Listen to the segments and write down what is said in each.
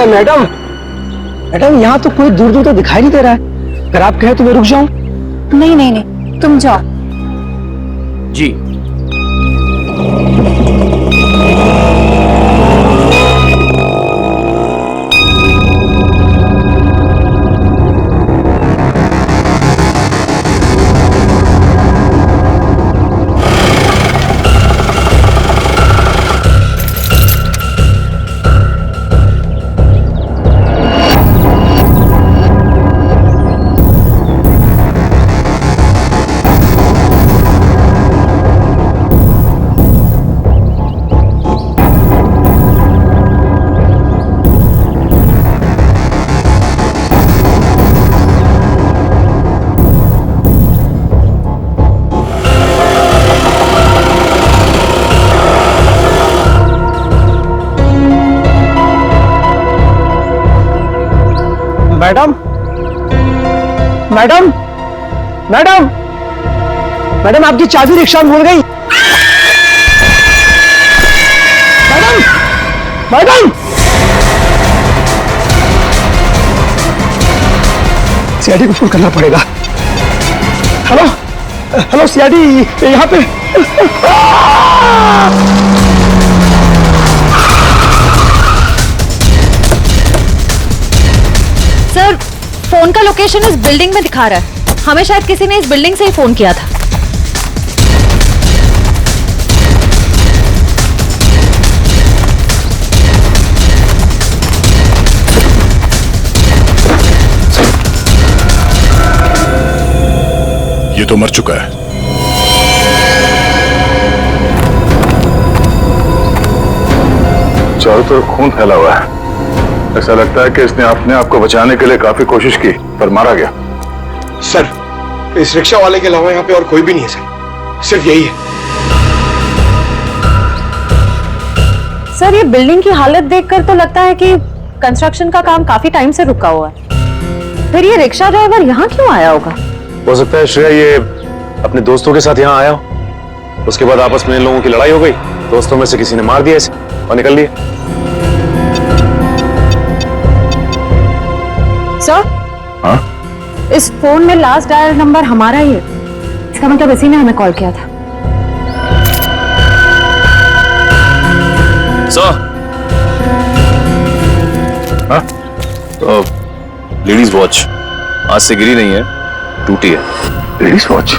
Madam, madam यहाँ तो कोई दूर दूर तक दिखाई नहीं दे रहा है। अगर आप कहें तो मैं रुक जाऊं? नहीं नहीं नहीं, तुम जाओ। जी। मैडम, मैडम, मैडम, मैडम आपकी चाबी रिक्शा में भूल गई। मैडम, मैडम, सीआईडी को फोन करना पड़ेगा। हेलो, हेलो सीआईडी, यहाँ पे। सर, फोन का लोकेशन इस बिल्डिंग में दिखा रहा है। हमें शायद किसी ने इस बिल्डिंग से ही फोन किया था। ये तो मर चुका है। चारों तरफ खून फैला हुआ है। ऐसा लगता है कि इसने अपने आप को बचाने के लिए काफी कोशिश की पर मारा गया। सर, इस रिक्शा वाले के अलावा यहाँ पे और कोई भी नहीं है सर, सिर्फ यही है। सर, ये बिल्डिंग की हालत देखकर तो लगता है कि कंस्ट्रक्शन का काम काफी टाइम से रुका हुआ है। फिर ये रिक्शा ड्राइवर यहाँ क्यों आया होगा? हो सकता है श्रेया ये अपने दोस्तों के साथ यहाँ आया हो। उसके बाद आपस में इन लोगों की लड़ाई हो गई, दोस्तों में से किसी ने मार दिया इसे और निकल लिया। सर, हाँ? इस फोन में लास्ट डायल नंबर हमारा ही है। इसका मतलब इसी ने हमें कॉल किया था। सर, हाँ? तो लेडीज वॉच आज से गिरी नहीं है, टूटी है। Ladies watch?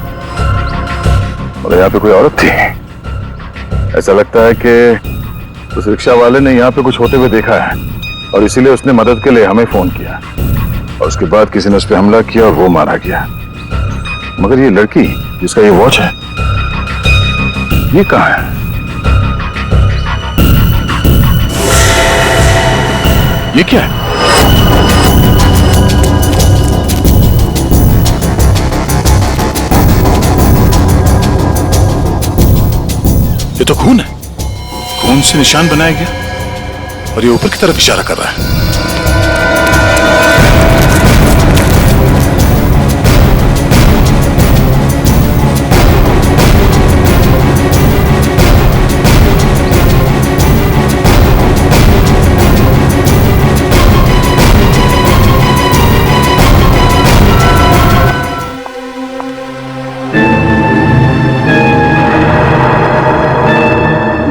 और यहाँ पे कोई औरत थी। ऐसा लगता है कि उस रिक्शा वाले ने यहाँ पे कुछ होते हुए देखा है और इसीलिए उसने मदद के लिए हमें फोन किया और उसके बाद किसी ने उस पर हमला किया और वो मारा गया। मगर ये लड़की जिसका ये वॉच है, ये कहाँ है? ये क्या है? ये तो खून है। खून से निशान बनाया गया और ये ऊपर की तरफ इशारा कर रहा है।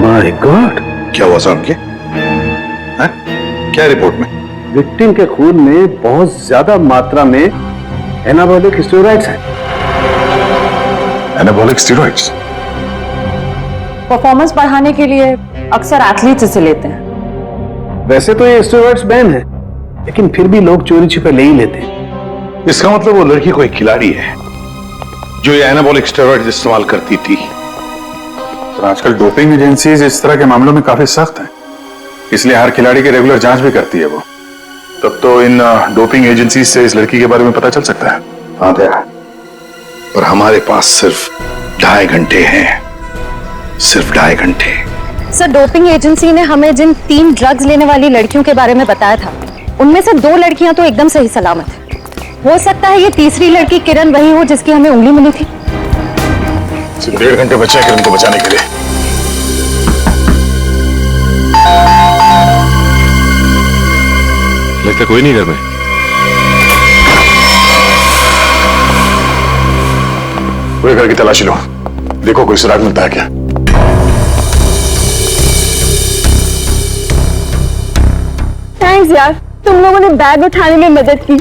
माय गॉड, क्या हुआ साहब के? क्या रिपोर्ट में? विक्टिम के खून में बहुत ज्यादा मात्रा में एनाबॉलिक स्टेरॉइड्स हैं। Anabolic steroids? परफॉर्मेंस बढ़ाने के लिए अक्सर एथलीट्स इसे लेते हैं। वैसे तो ये स्टेरॉइड्स बैन है, लेकिन फिर भी लोग चोरी छिपे ले ही लेते हैं। इसका मतलब वो लड़की कोई खिलाड़ी है जो ये एनाबॉलिक स्टेरॉइड्स इस्तेमाल करती थी। तो आजकल डोपिंग एजेंसीज इस तरह के मामलों में काफी सख्त हैं, इसलिए हर खिलाड़ी की रेगुलर जांच भी करती है वो। तब तो इन डोपिंग एजेंसीज से इस लड़की के बारे में पता चल सकता है। हाँ दया, पर हमारे पास सिर्फ 2.5 घंटे हैं, सिर्फ 2.5 घंटे। सर, डोपिंग एजेंसी ने हमें जिन 3 ड्रग्स लेने वाली लड़कियों के बारे में बताया था, उनमें से 2 लड़कियां तो एकदम सही सलामत है। हो सकता है ये तीसरी लड़की किरण वही हो जिसकी हमें उंगली मिली थी। सिर्फ 1.5 घंटे बचे हैं किरण को बचाने के लिए। लगता कोई नहीं घर में। पूरे घर की तलाशी लो, देखो कोई सुराग मिलता है क्या। थैंक्स यार, तुम लोगों ने बैग उठाने में मदद की।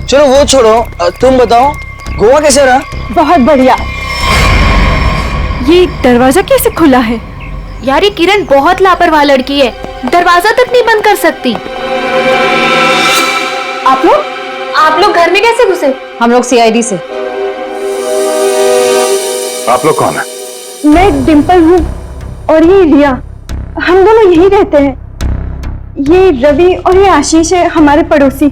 चलो वो छोड़ो, तुम बताओ गोवा कैसे रहा? बहुत बढ़िया। ये दरवाजा कैसे खुला है? यार ये किरण बहुत लापरवाह लड़की है, दरवाजा तक नहीं बंद कर सकती। आप लोग घर में कैसे घुसे? हम लोग सीआईडी से। आप लोग कौन है? मैं डिम्पल हूँ और ये रिया, हम दोनों यहीं रहते हैं। ये रवि और ये आशीष है हमारे पड़ोसी।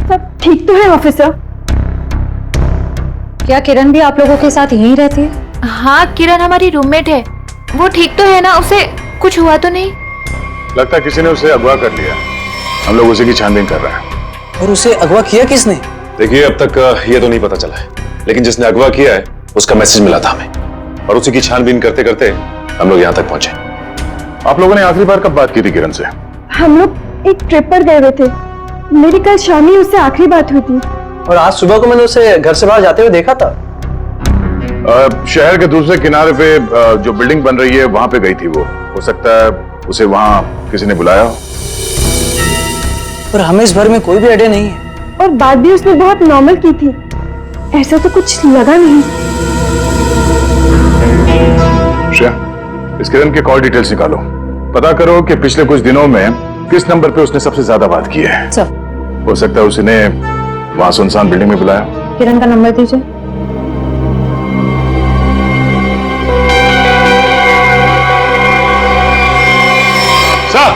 सब ठीक तो है ऑफिसर? क्या किरण भी आप लोगों के साथ यहीं रहती है? हाँ किरण हमारी रूममेट है। वो ठीक तो है ना? उसे कुछ हुआ तो नहीं? लगता है किसी ने उसे अगवा कर लिया। हम लोग उसी की छानबीन कर रहे हैं। और उसे अगवा किया किसने? देखिए अब तक ये तो नहीं पता चला है, लेकिन जिसने अगवा किया है उसका मैसेज मिला था हमें, और उसी की छानबीन करते करते हम लोग यहाँ तक पहुंचे। आप लोगों ने आखिरी बार कब बात की थी किरण से? हम लोग एक ट्रिप पर गए हुए थे। मेरी कल शाम ही उससे आखिरी बात हुई थी। और आज सुबह को मैंने उसे घर से बाहर जाते हुए देखा था। शहर के दूसरे किनारे पे जो बिल्डिंग बन रही है वहां पे गई थी वो। हो सकता है उसे वहां किसी ने बुलाया हो। पर हमें इस बारे में कोई भी आइडिया नहीं है। और बात भी उसने बहुत नॉर्मल की थी, ऐसा तो कुछ लगा नहीं। श्रेया, इस किरण के कॉल डिटेल्स निकालो, पता करो कि पिछले कुछ दिनों में किस नंबर पे उसने सबसे ज्यादा बात की है। सर, हो सकता है उसने वहां सुनसान बिल्डिंग में बुलाया। किरण का नंबर दीजिए। सर,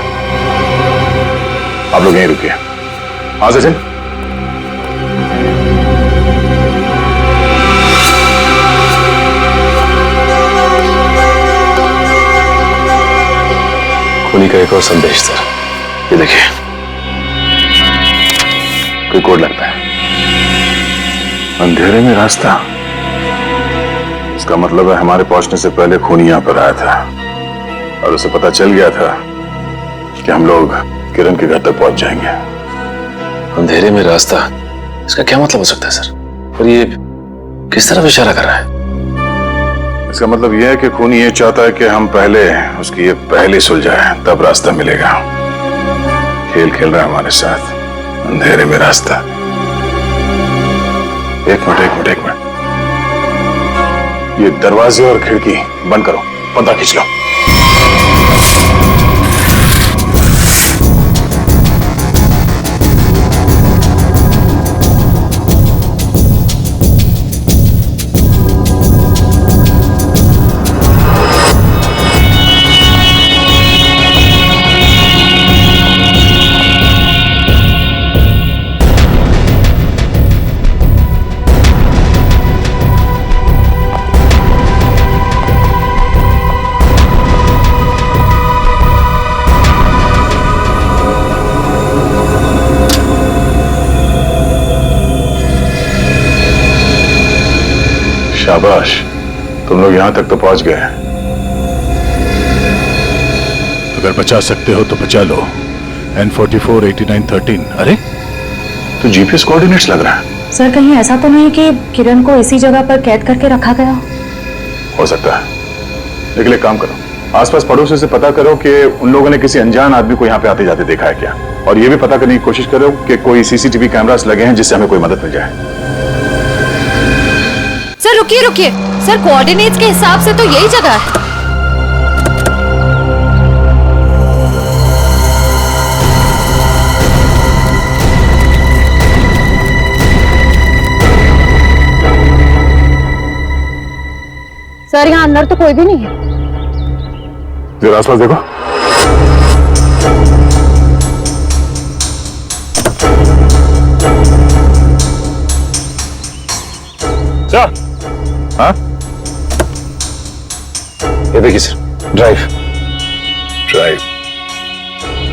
आप लोग यहीं रुकिए। हाँ सचिन, खूनी का एक और संदेश सर, ये देखिए, कोई कोड लगता है, अंधेरे में रास्ता। इसका मतलब है हमारे पहुंचने से पहले खूनी यहां पर आया था और उसे पता चल गया था कि हम लोग किरण के घर तक पहुंच जाएंगे। अंधेरे में रास्ता, इसका क्या मतलब हो सकता है सर? और ये किस तरफ इशारा कर रहा है? इसका मतलब यह है कि खूनी ये चाहता है कि हम पहले उसकी ये पहले सुलझाए, तब रास्ता मिलेगा। खेल खेल रहा है हमारे साथ, अंधेरे में रास्ता। एक मिनट, ये दरवाजे और खिड़की बंद करो, पर्दा खींच लो। शाबाश, तुम लोग यहां तक तो पहुंच गए। अगर बचा सकते हो तो बचा लो। N44 8913। अरे तो जीपीएस कोऑर्डिनेट्स लग रहा है। सर, कहीं ऐसा तो नहीं कि किरण को इसी जगह पर कैद करके रखा गया? हो सकता है, लेकिन एक काम करो, आसपास पड़ोसियों से पता करो कि उन लोगों ने किसी अनजान आदमी को यहाँ पे आते जाते देखा है क्या, और ये भी पता करने की कोशिश करो कि कोई सीसीटीवी कैमरास लगे हैं जिससे हमें कोई मदद मिल जाए। सर रुकिए, सर कोऑर्डिनेट्स के हिसाब से तो यही जगह है। सर, यहाँ अंदर तो कोई भी नहीं है। जरा आसपास देखो। सर, हाँ, ये देखिए सर, ड्राइव।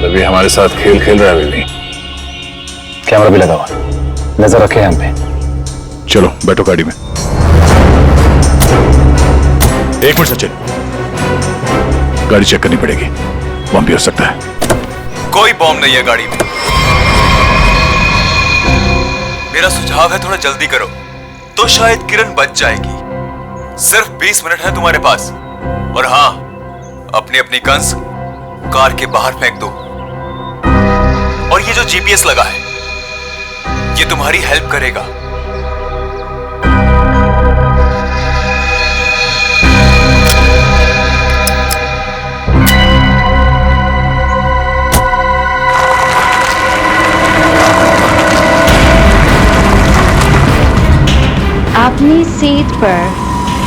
अभी हमारे साथ खेल खेल रहा है अभी। कैमरा भी लगा हुआ, नजर रखे हम पे। चलो बैठो गाड़ी में। एक मिनट सचिन, गाड़ी चेक करनी पड़ेगी, बम भी हो सकता है। कोई बॉम्ब नहीं है गाड़ी में। मेरा सुझाव है थोड़ा जल्दी करो तो शायद किरण बच जाएगी। सिर्फ 20 मिनट है तुम्हारे पास। और हाँ, अपनी अपनी गन्स कार के बाहर फेंक दो। और ये जो जीपीएस लगा है ये तुम्हारी हेल्प करेगा। अपनी सीट पर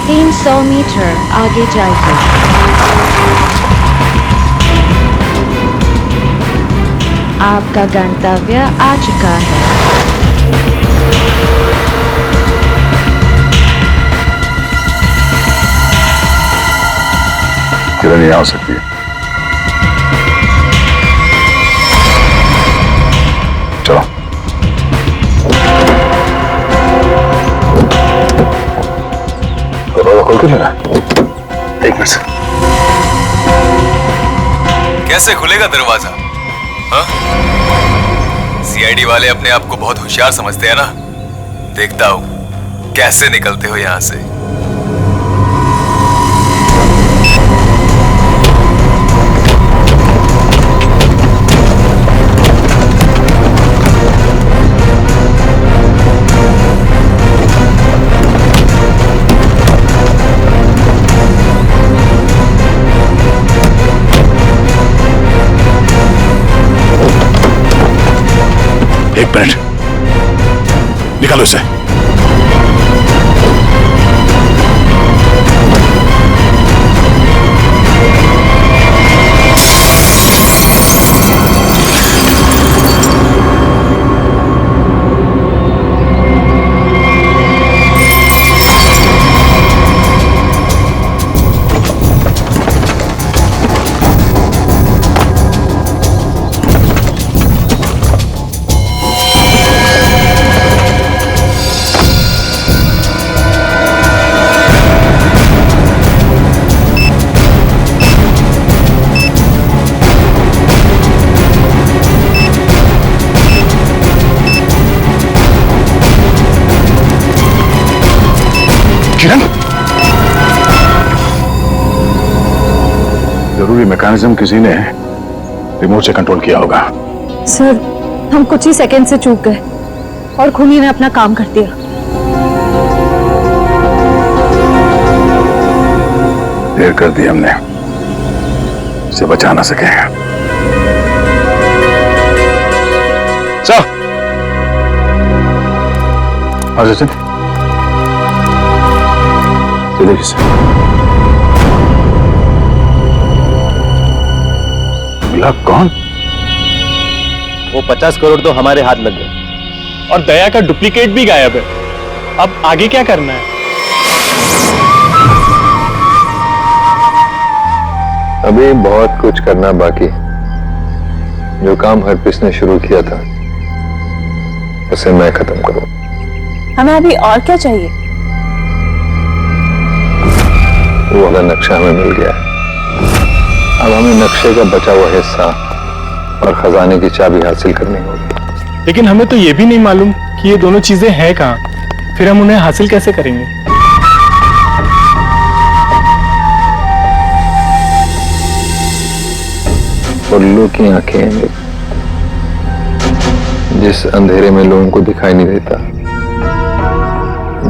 300 मीटर आगे जाइए। आपका गंतव्य आ चुका है। किरण यहाँ आ सकती है। चलो। खोल के लेना। एक मिनट। कैसे खुलेगा दरवाजा? हाँ? सीआईडी वाले अपने आप को बहुत होशियार समझते हैं ना। देखता हूं कैसे निकलते हो यहां से। एक मिनट, निकालो इसे। किरण, जरूरी मैकेनिज्म किसी ने रिमोट से कंट्रोल किया होगा। सर, हम कुछ ही सेकंड से चूक गए और खूनी ने अपना काम कर दिया। देर कर दी हमने, इसे बचा ना सके। सर, आज सचिन किसे मिला? कौन? वो 50 करोड़ तो हमारे हाथ लग गए और दया का डुप्लीकेट भी गायब है। अब आगे क्या करना है? अभी बहुत कुछ करना बाकी। जो काम हरप्रीत ने शुरू किया था उसे मैं खत्म करूं। हमें अभी और क्या चाहिए? वो वाला नक्शा हमें मिल गया है। अब हमें नक्शे का बचा हुआ हिस्सा और खजाने की चाबी हासिल करनी होगी। लेकिन हमें तो ये भी नहीं मालूम कि ये दोनों चीजें हैं कहाँ। फिर हम उन्हें हासिल कैसे करेंगे? उल्लू की आंखें हैं जिस अंधेरे में लोगों को दिखाई नहीं देता,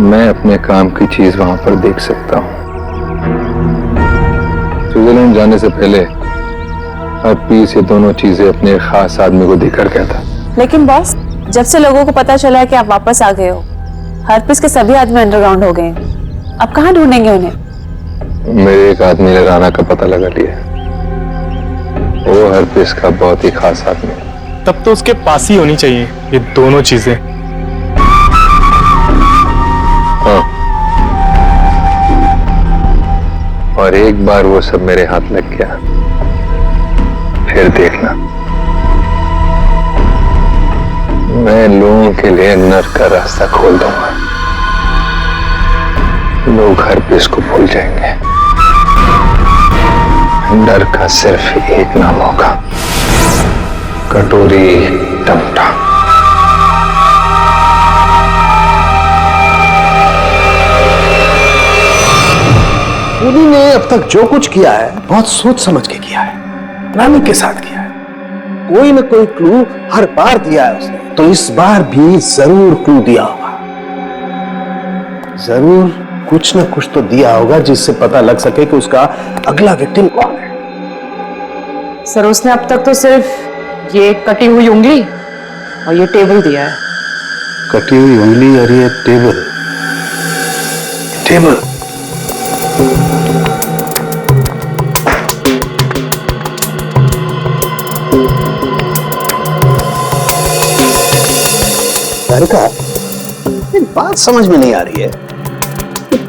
मैं अपने काम की चीज वहां पर देख सकता हूं। स्विट्जरलैंड जाने से पहले हरप्रीत ये दोनों चीजें अपने खास आदमी को देकर गया था। लेकिन बॉस, जब से लोगों को पता चला है कि आप वापस आ गए हो, हरप्रीत के सभी आदमी अंडरग्राउंड हो गए हैं। अब कहाँ ढूंढेंगे उन्हें? मेरे एक आदमी ने राना का पता लगा लिया। वो हरप्रीत का बहुत ही खास आदमी है। तब तो उसके पास ही होनी चाहिए ये दोनों चीजें। हाँ, और एक बार वो सब मेरे हाथ लग गया, फिर देखना मैं लोगों के लिए नर्क का रास्ता खोल दूंगा। लोग हरप्रीत को भूल जाएंगे। डर का सिर्फ एक नाम होगा, कटोरी टमटा। खूनी ने अब तक जो कुछ किया है बहुत सोच समझ के किया है, प्लानिंग के साथ किया है। कोई न कोई क्लू हर बार दिया है उसने, तो इस बार भी जरूर क्लू दिया होगा। जरूर कुछ न कुछ तो दिया होगा जिससे पता लग सके कि उसका अगला विक्टिम कौन है। सर उसने अब तक तो सिर्फ ये कटी हुई उंगली और ये टेबल दिया है। कटी हुई उंगली और ये टेबल। टेबल घर का बात समझ में नहीं आ रही है।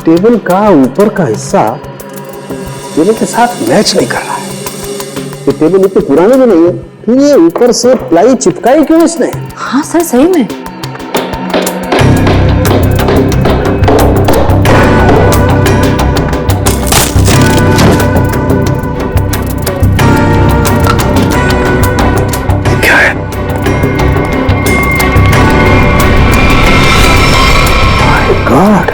टेबल का ऊपर का हिस्सा टेबल के साथ मैच नहीं कर रहा है। ये टेबल इतने पुराने भी नहीं है, फिर ये ऊपर से प्लाई चिपकाई क्यों इसने? हाँ सर सही में। क्या है? माय गॉड,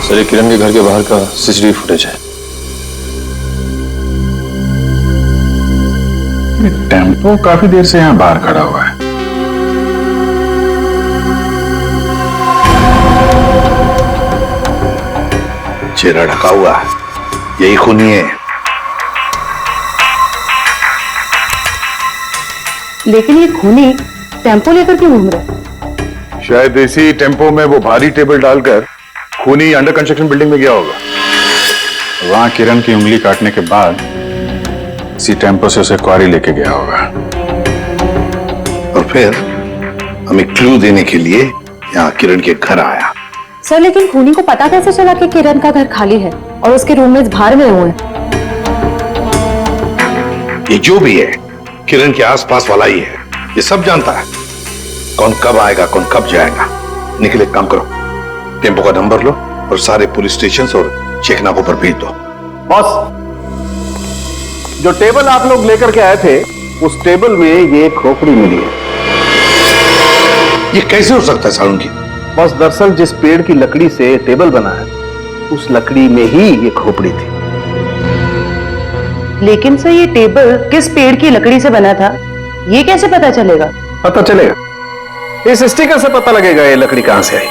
सर ये किरण के घर के बाहर का सीसीटीवी फुटेज है। टेम्पो काफी देर से यहाँ बाहर खड़ा हुआ है। चेहरा ढका हुआ है, यही खूनी है। लेकिन ये खूनी टेम्पो लेकर क्यों घूम रहा है? शायद इसी टेम्पो में वो भारी टेबल डालकर खूनी अंडर कंस्ट्रक्शन बिल्डिंग में गया होगा। वहां किरण की उंगली काटने के बाद इसी टेम्पो से उसे क्वारी लेके गया होगा और फिर हमें क्लू देने के लिए यहाँ किरण के घर आया। सर लेकिन खूनी को पता कैसे चला कि किरण का घर खाली है और उसके रूममेट्स बाहर में हुए हैं? ये जो भी है किरण के आसपास वाला ही है, ये सब जानता है कौन कब आएगा कौन कब जाएगा। निकले, काम करो, टेम्पो का नंबर लो और सारे पुलिस स्टेशन और चेकनाकों पर भेज दो। बॉस, जो टेबल आप लोग लेकर के आए थे उस टेबल में ये खोपड़ी मिली है। ये कैसे हो सकता है सारुण की? बॉस दरअसल जिस पेड़ की लकड़ी से टेबल बना है उस लकड़ी में ही ये खोपड़ी थी। लेकिन सर ये टेबल किस पेड़ की लकड़ी से बना था ये कैसे पता चलेगा? पता चलेगा, इस स्टिकर से पता लगेगा ये लकड़ी कहां से आई।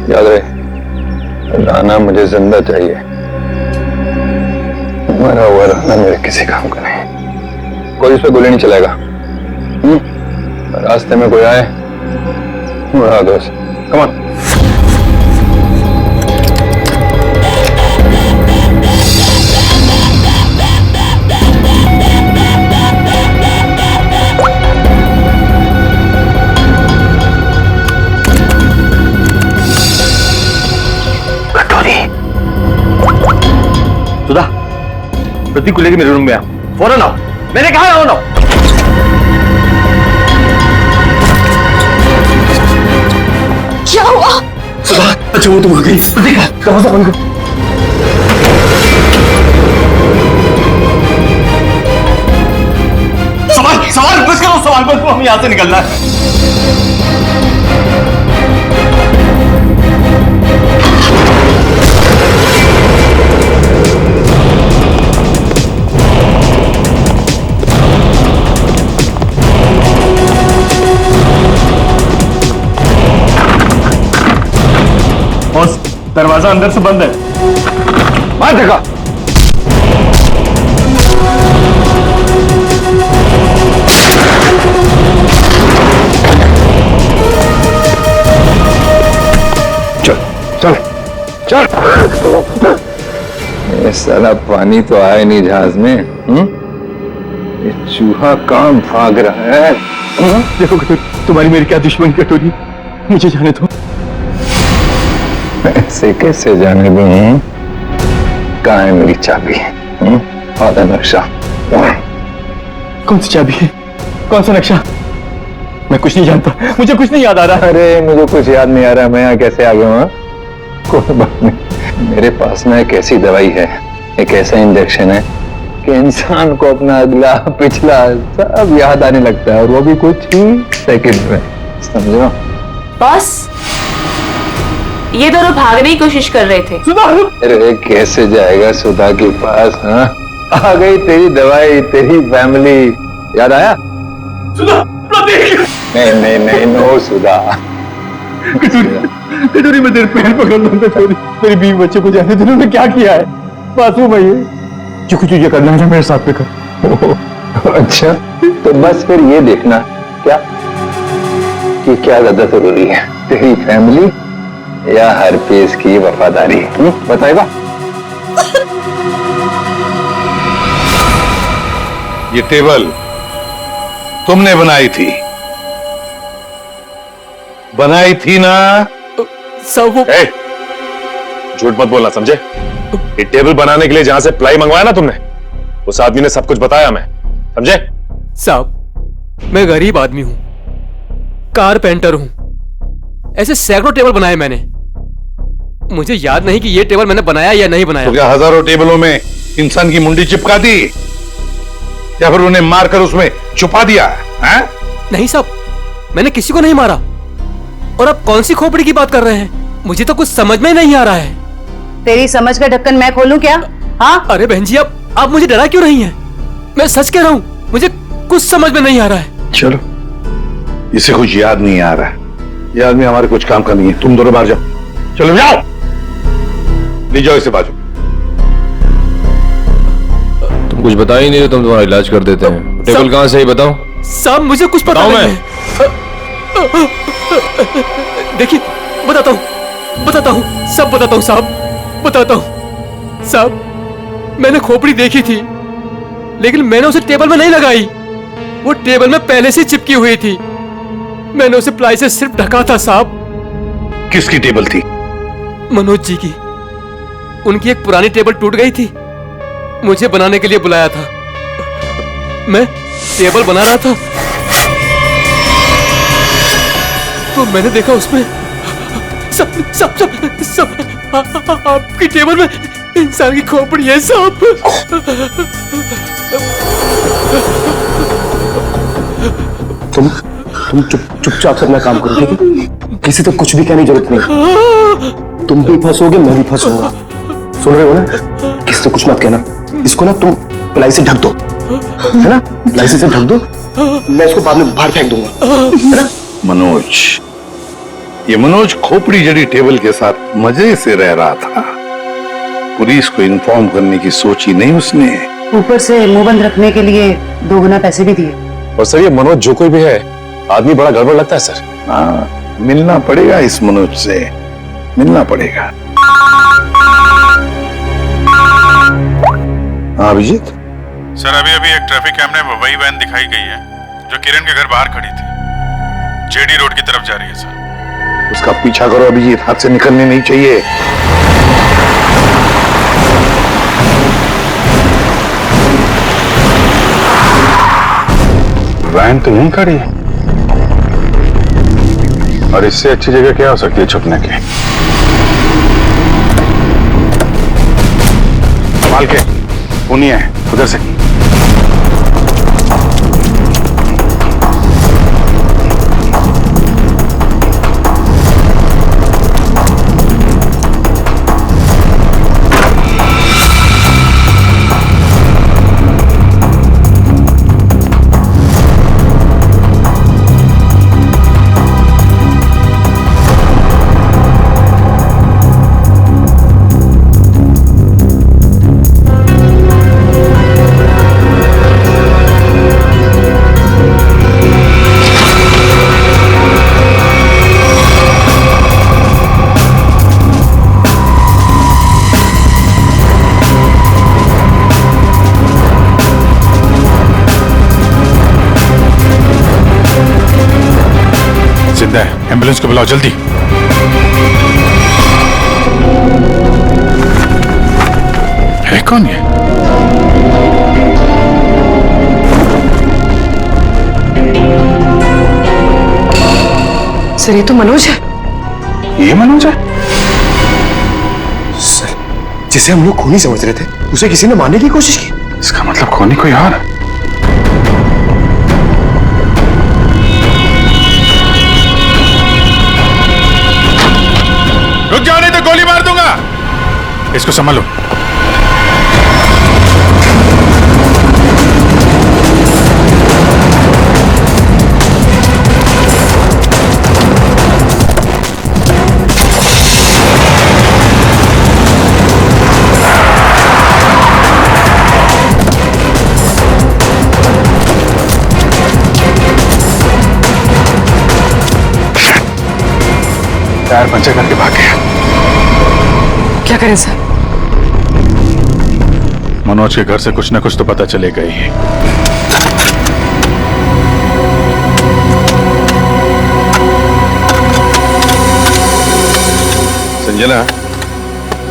याद रहे, राना मुझे जिंदा चाहिए, मरा हुआ राना मेरे किसी काम का नहीं। कोई उस पर गोली नहीं चलाएगा। रास्ते में कोई आए उड़ा दो उसे। Come on. सुधा, प्रतीक को लेके मेरे रूम में आओ, फौरन आओ। मैंने कहा आओ ना। क्या हुआ? सुधा, अच्छा वो तुम आ गई। प्रतीक, दरवाजा बंद करो। सवाल बस करो, सवाल बस करो, हमें यहां से निकलना है। दरवाजा अंदर से बंद है। मार देखा। चल। ये साला पानी तो आया नहीं जहाज में। ये चूहा कहाँ भाग रहा है? देखो कटोरी, तुम्हारी मेरी क्या दुश्मनी कटोरी, मुझे जाने दो। ऐसे कैसे जाने दूं? कहाँ है मेरी चाबी? आधा नक्शा। कौन सी चाबी है? कौन सा नक्शा? मैं कुछ नहीं जानता, मुझे कुछ नहीं याद आ रहा। अरे मुझे कुछ याद नहीं आ रहा, मैं यहाँ कैसे आ गया हूँ? कोई बात नहीं, मेरे पास में एक ऐसी दवाई है, एक ऐसा इंजेक्शन है कि इंसान को अपना अगला पिछला सब याद आने लगता है, और वो भी कुछ ही सेकंड में, समझो? बॉस, ये दोनों भागने की कोशिश कर रहे थे। अरे कैसे जाएगा सुधा के पास? हाँ, आ गई तेरी दवाई, तेरी फैमिली, याद आया? सुधा, नहीं नहीं नहीं, नो सुधा। कटोरी मैं तेरे पैर पकड़ लूंगा कटोरी, मेरी बीवी बच्चे को जाने तूने क्या किया है? मासूम है ये, जो कुछ तुझे करना है ना मेरे साथ पे कर। अच्छा, तो बस फिर ये देखना क्या कि क्या ज्यादा जरूरी है, तेरी फैमिली या हरपेश की वफादारी? बताएगा? ये टेबल तुमने बनाई थी ना? सब झूठ मत बोलना, समझे? ये टेबल बनाने के लिए जहां से प्लाई मंगवाया ना तुमने, उस आदमी ने सब कुछ बताया, मैं समझे? साहब, मैं गरीब आदमी हूं, कारपेंटर हूं, ऐसे सैकड़ों टेबल बनाए मैंने, मुझे याद नहीं कि ये टेबल मैंने बनाया या नहीं बनाया। तो क्या हजारों टेबलों में इंसान की मुंडी चिपका दी या फिर उन्हें मारकर उसमें छुपा दिया है? नहीं साहब, मैंने किसी को नहीं मारा। और आप कौन सी खोपड़ी की बात कर रहे हैं? मुझे तो कुछ समझ में नहीं आ रहा है। तेरी समझ का ढक्कन मैं खोलूं क्या? हाँ? अरे बहन जी, आप मुझे डरा क्यों रही हैं? मैं सच कह रहा हूं, मुझे कुछ समझ में नहीं आ रहा है। चलो, इसे कुछ याद नहीं आ रहा है, ये आदमी हमारे कुछ काम का नहीं है, तुम दोनों बाहर जाओ। चलो जाओ, ले जाओ इसे बाजू। तुम कुछ बता ही नहीं रहे, तुम तुम्हारा इलाज कर देते हैं। टेबल कहां से ही बताओ। साहब मुझे कुछ पता नहीं है। देखिए, बताता हूँ, सब बताता हूँ साहब, बताता हूँ। साहब, मैंने खोपड़ी देखी थी, लेकिन मैंने उसे टेबल में नहीं लगाई, वो टेबल में पहले से चिपकी हुई थी। मैंने उसे प्लाई से सिर्फ ढका था साहब। किसकी टेबल थी? मनोज जी की। उनकी एक पुरानी टेबल टूट गई थी, मुझे बनाने के लिए बुलाया था। मैं टेबल बना रहा था तो मैंने देखा उसमें सब आपकी टेबल में इंसान की खोपड़ी है साहब। तुम चुपचाप से अपना काम करो, ठीक है? किसी तो कुछ भी कहने की जरूरत नहीं। तुम भी फंसोगे, मैं भी फंसूंगा। सुन रहे हो ना? किसी से कुछ मत कहना। इसको ना तुम प्लाई से ढक दो, है ना? प्लाई से ढक दो, मैं इसको बाद में बाहर फेंक दूंगा, है ना? मनोज, ये मनोज खोपड़ी जड़ी टेबल के साथ मजे से रह रहा था, पुलिस को इन्फॉर्म करने की सोची नहीं उसने। ऊपर से मुंह बंद रखने के लिए 2 गुना पैसे भी दिए। और सर, ये मनोज जो कोई भी है, आदमी बड़ा गड़बड़ लगता है सर। हाँ, मिलना पड़ेगा इस मनोज से, मिलना पड़ेगा। हाँ अभिजीत सर, अभी एक ट्रैफिक कैमरे में वही वैन दिखाई गई है जो किरण के घर बाहर खड़ी थी, जेडी रोड की तरफ जा रही है सर। उसका पीछा करो अभिजीत, हाथ से निकलने नहीं चाहिए। वैन तो नहीं खड़ी है, और इससे अच्छी जगह क्या हो सकती है छुपने की? संभाल के, खूनी है, उधर से। एम्बुलेंस को बुलाओ जल्दी। है कौन ये? सर ये तो मनोज है। ये मनोज है? सर, जिसे हम लोग खूनी समझ रहे थे उसे किसी ने मारने की कोशिश की। इसका मतलब खूनी कोई और है। रुक जाओ नहीं तो गोली मार दूंगा। इसको संभालो। टायर पंचर करके भाग गया। क्या करें सर? मनोज के घर से कुछ न कुछ तो पता चलेगा ही। संजना,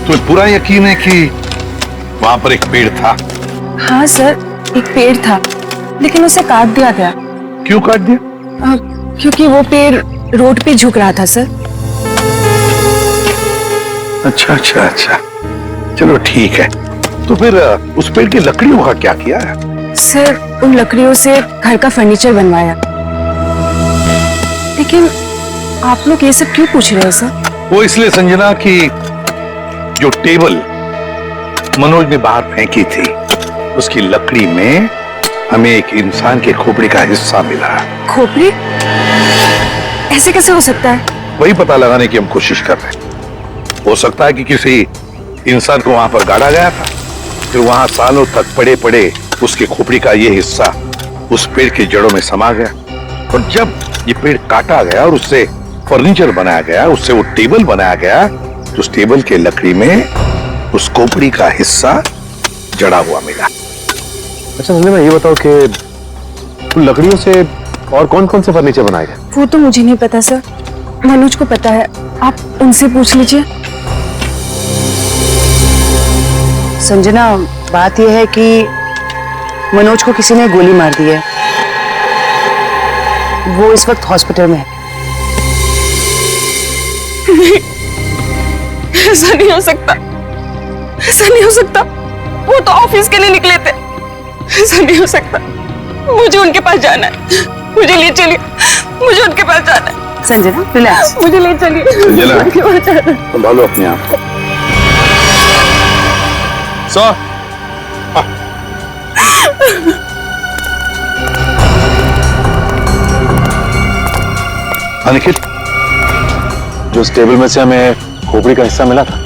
तुम्हें पूरा यकीन है कि वहां पर एक पेड़ था? हाँ सर, एक पेड़ था लेकिन उसे काट दिया गया। क्यों काट दिया? क्योंकि वो पेड़ रोड पे झुक रहा था सर। अच्छा अच्छा अच्छा, चलो ठीक है। तो फिर उस पेड़ की लकड़ियों का क्या किया है? सर उन लकड़ियों से घर का फर्नीचर बनवाया। लेकिन आप लोग ये सब क्यों पूछ रहे हैं सर? वो इसलिए संजना कि जो टेबल मनोज ने बाहर फेंकी थी उसकी लकड़ी में हमें एक इंसान के खोपड़ी का हिस्सा मिला। खोपड़ी? ऐसे कैसे हो सकता है? वही पता लगाने की हम कोशिश कर रहे हैं। हो सकता है कि किसी इंसान को वहां पर गाड़ा गया था, फिर वहां सालों तक पड़े पड़े उसके खोपड़ी का ये हिस्सा उस पेड़ की जड़ों में समा गया, और जब ये पेड़ काटा गया और उससे फर्नीचर बनाया गया, उससे वो टेबल बनाया गया, तो उस टेबल के लकड़ी में उस खोपड़ी का हिस्सा जड़ा हुआ मिला। अच्छा संजय, ये बताओ कि उन लकड़ियों से और कौन कौन से फर्नीचर बनाए गए? वो तो मुझे नहीं पता सर, मनोज को पता है, आप उनसे पूछ लीजिए। संजना, बात यह है कि मनोज को किसी ने गोली मार दी है। वो इस वक्त हॉस्पिटल में है। नहीं, ऐसा नहीं हो सकता, ऐसा नहीं हो सकता। वो तो ऑफिस के लिए निकले थे। ऐसा नहीं हो सकता। मुझे उनके पास जाना है, मुझे ले चलिए, मुझे उनके पास जाना है। संजना रिलैक्स, मुझे ले चलिए। संभालो अपने आप को। निखिल, जो उस टेबल में से हमें खोपड़ी का हिस्सा मिला था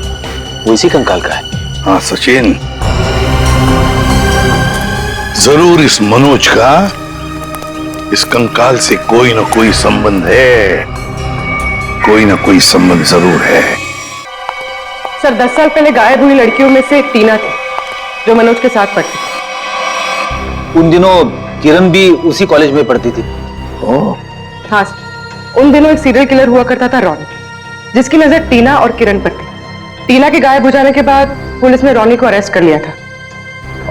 वो इसी कंकाल का है। हाँ सचिन, जरूर इस मनोज का इस कंकाल से कोई ना कोई संबंध है, कोई ना कोई संबंध जरूर है। सर 10 साल पहले गायब हुई लड़कियों में से एक टीना थी जो मनोज के साथ पढ़ती थी। उन दिनों किरण भी उसी कॉलेज में पढ़ती थी। हाँ सर, उन दिनों एक सीरियल किलर हुआ करता था रॉनी, जिसकी नजर टीना और किरण पर थी। टीना के गायब हो जाने के बाद पुलिस ने रॉनी को अरेस्ट कर लिया था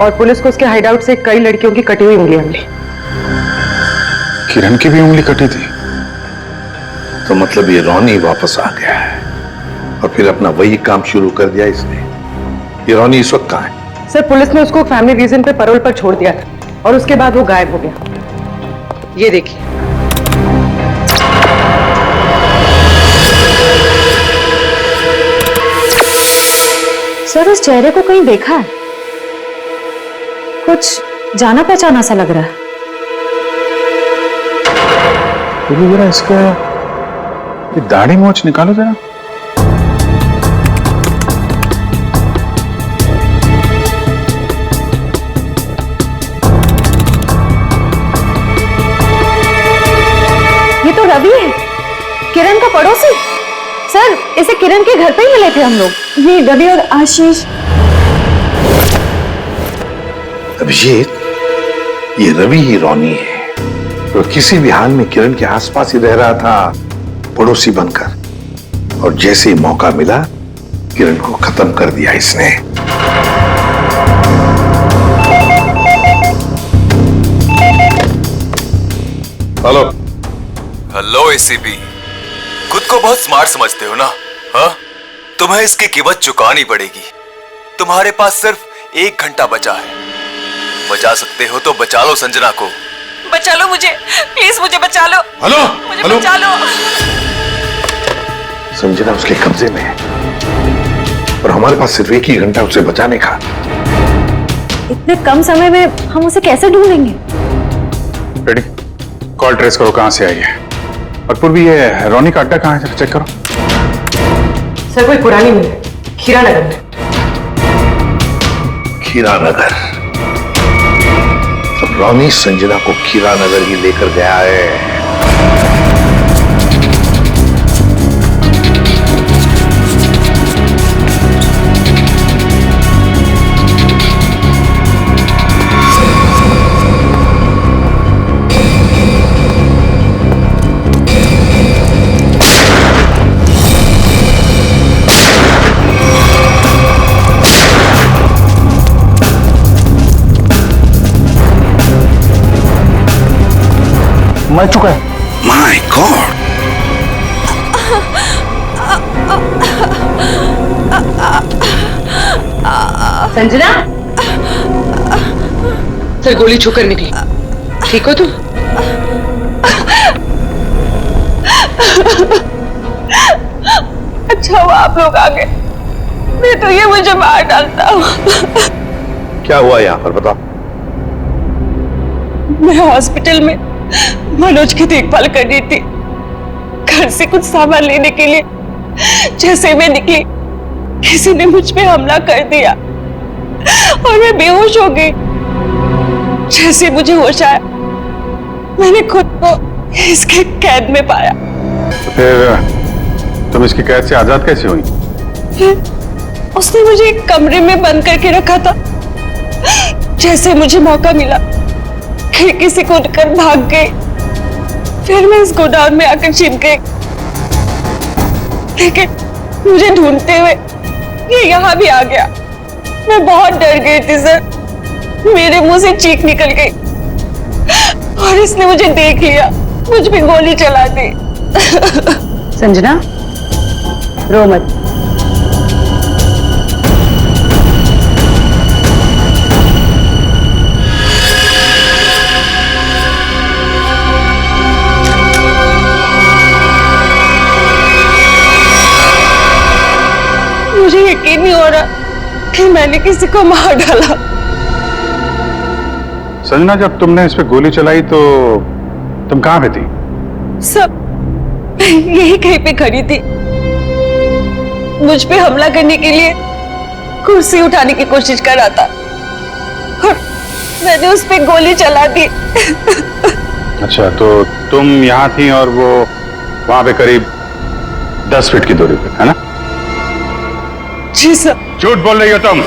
और पुलिस को उसके हाइडआउट से कई लड़कियों की कटी हुई उंगलियां मिली। किरण की भी उंगली कटी थी? तो मतलब ये रॉनी वापस आ गया है और फिर अपना वही काम शुरू कर दिया इसने। ये रॉनी इस वक्त कहाँ है? सर पुलिस ने उसको फैमिली रीजन पे पैरोल पर छोड़ दिया था और उसके बाद वो गायब हो गया। ये देखिए। सर उस चेहरे को कहीं देखा है, कुछ जाना पहचाना सा लग रहा है। जरा इसका ये दाढ़ी मोछ निकालो जरा। ये तो रवि है, किरण का पड़ोसी। सर इसे किरण के घर पे ही मिले थे हम लोग। ये रवि और आशीष। अभिजीत, ये रवि ही रॉनी है, तो किसी भी हाल में किरण के आसपास ही रह रहा था पड़ोसी बनकर, और जैसे ही मौका मिला किरण को खत्म कर दिया इसने। हेलो हेलो एसीपी, खुद को बहुत स्मार्ट समझते हो ना? हाँ, तुम्हें इसकी कीमत चुकानी पड़ेगी। तुम्हारे पास सिर्फ 1 घंटा बचा है। बचा सकते हो तो बचा लो संजना को। बचा लो मुझे, प्लीज मुझे बचा लो। हेलो मुझे हेलो, बचा लो। संजना उसके कब्जे में है और हमारे पास सिर्फ 1 ही घंटा उसे बचाने का। इतने कम समय में हम उसे कैसे ढूंढेंगे? रेडी, कॉल ट्रेस करो कहां से आई है। और पूर्वी ये रोनी का अड्डा कहां है, चेक करो। सर कोई पुरानी मिल है, खीरा नगर में। खीरा नगर? तो रोनी संजना को खीरा नगर ही लेकर गया है। मर चुका है। My God! संजना, सर गोली छूकर निकली। ठीक हो तुम? अच्छा हुआ आप लोग आ गए, नहीं तो ये मुझे मार डालता। क्या हुआ यहाँ पर, बताओ। मैं हॉस्पिटल में मनोज की देखभाल कर रही थी। घर से कुछ सामान लेने के लिए जैसे मैं निकली, किसी ने मुझ पे हमला कर दिया और मैं बेहोश हो गई। जैसे मुझे होश आया, मैंने खुद को इसके कैद में पाया। तो फिर तुम इसकी कैद से आजाद कैसे हुई? उसने मुझे एक कमरे में बंद करके रखा था। जैसे मुझे मौका मिला, खिड़की से कूदकर भाग गई। फिर मैं इस गोदाम में आकर छिप गई, लेकिन मुझे ढूंढते हुए ये यहाँ भी आ गया। मैं बहुत डर गई थी सर, मेरे मुंह से चीख निकल गई और इसने मुझे देख लिया, मुझ पे गोली चला दी। संजना, रो मत। मुझे यकीन नहीं हो रहा कि मैंने किसी को मार डाला। संजना, जब तुमने इस पे गोली चलाई तो तुम कहां पे थी? सब यही कहीं पे खड़ी थी। मुझ पे हमला करने के लिए कुर्सी उठाने की कोशिश कर रहा था और मैंने उस पे गोली चला दी। अच्छा, तो तुम यहां थी और वो वहां पे करीब 10 फीट की दूरी पे, है ना? जी सर। झूठ बोल रही हो तुम।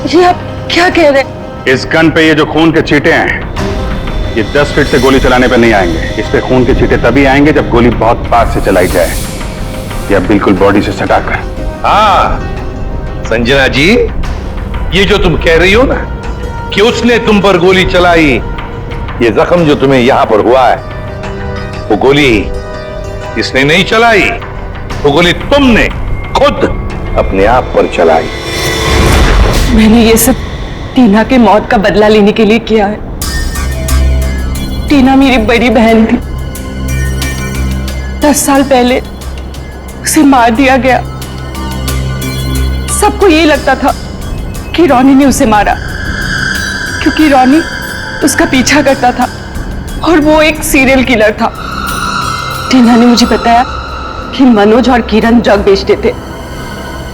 ये आप क्या कह रहे हैं? इस गन पे ये जो खून के छींटे हैं, ये 10 फीट से गोली चलाने पे नहीं आएंगे। इस पे खून के छींटे तभी आएंगे जब गोली बहुत पास से चलाई जाए, या बिल्कुल बॉडी से सटाकर। हाँ संजना जी, ये जो तुम कह रही हो ना कि उसने तुम पर गोली चलाई, ये जख्म जो तुम्हें यहां पर हुआ है, वो गोली इसने नहीं चलाई, वो गोली तुमने खुद अपने आप पर चलाई। मैंने ये सब टीना के मौत का बदला लेने के लिए किया है। टीना मेरी बड़ी बहन थी। 10 साल पहले उसे मार दिया गया। सबको ये लगता था कि रोनी ने उसे मारा, क्योंकि रोनी उसका पीछा करता था और वो एक सीरियल किलर था। टीना ने मुझे बताया कि मनोज और किरण ड्रग बेचते थे।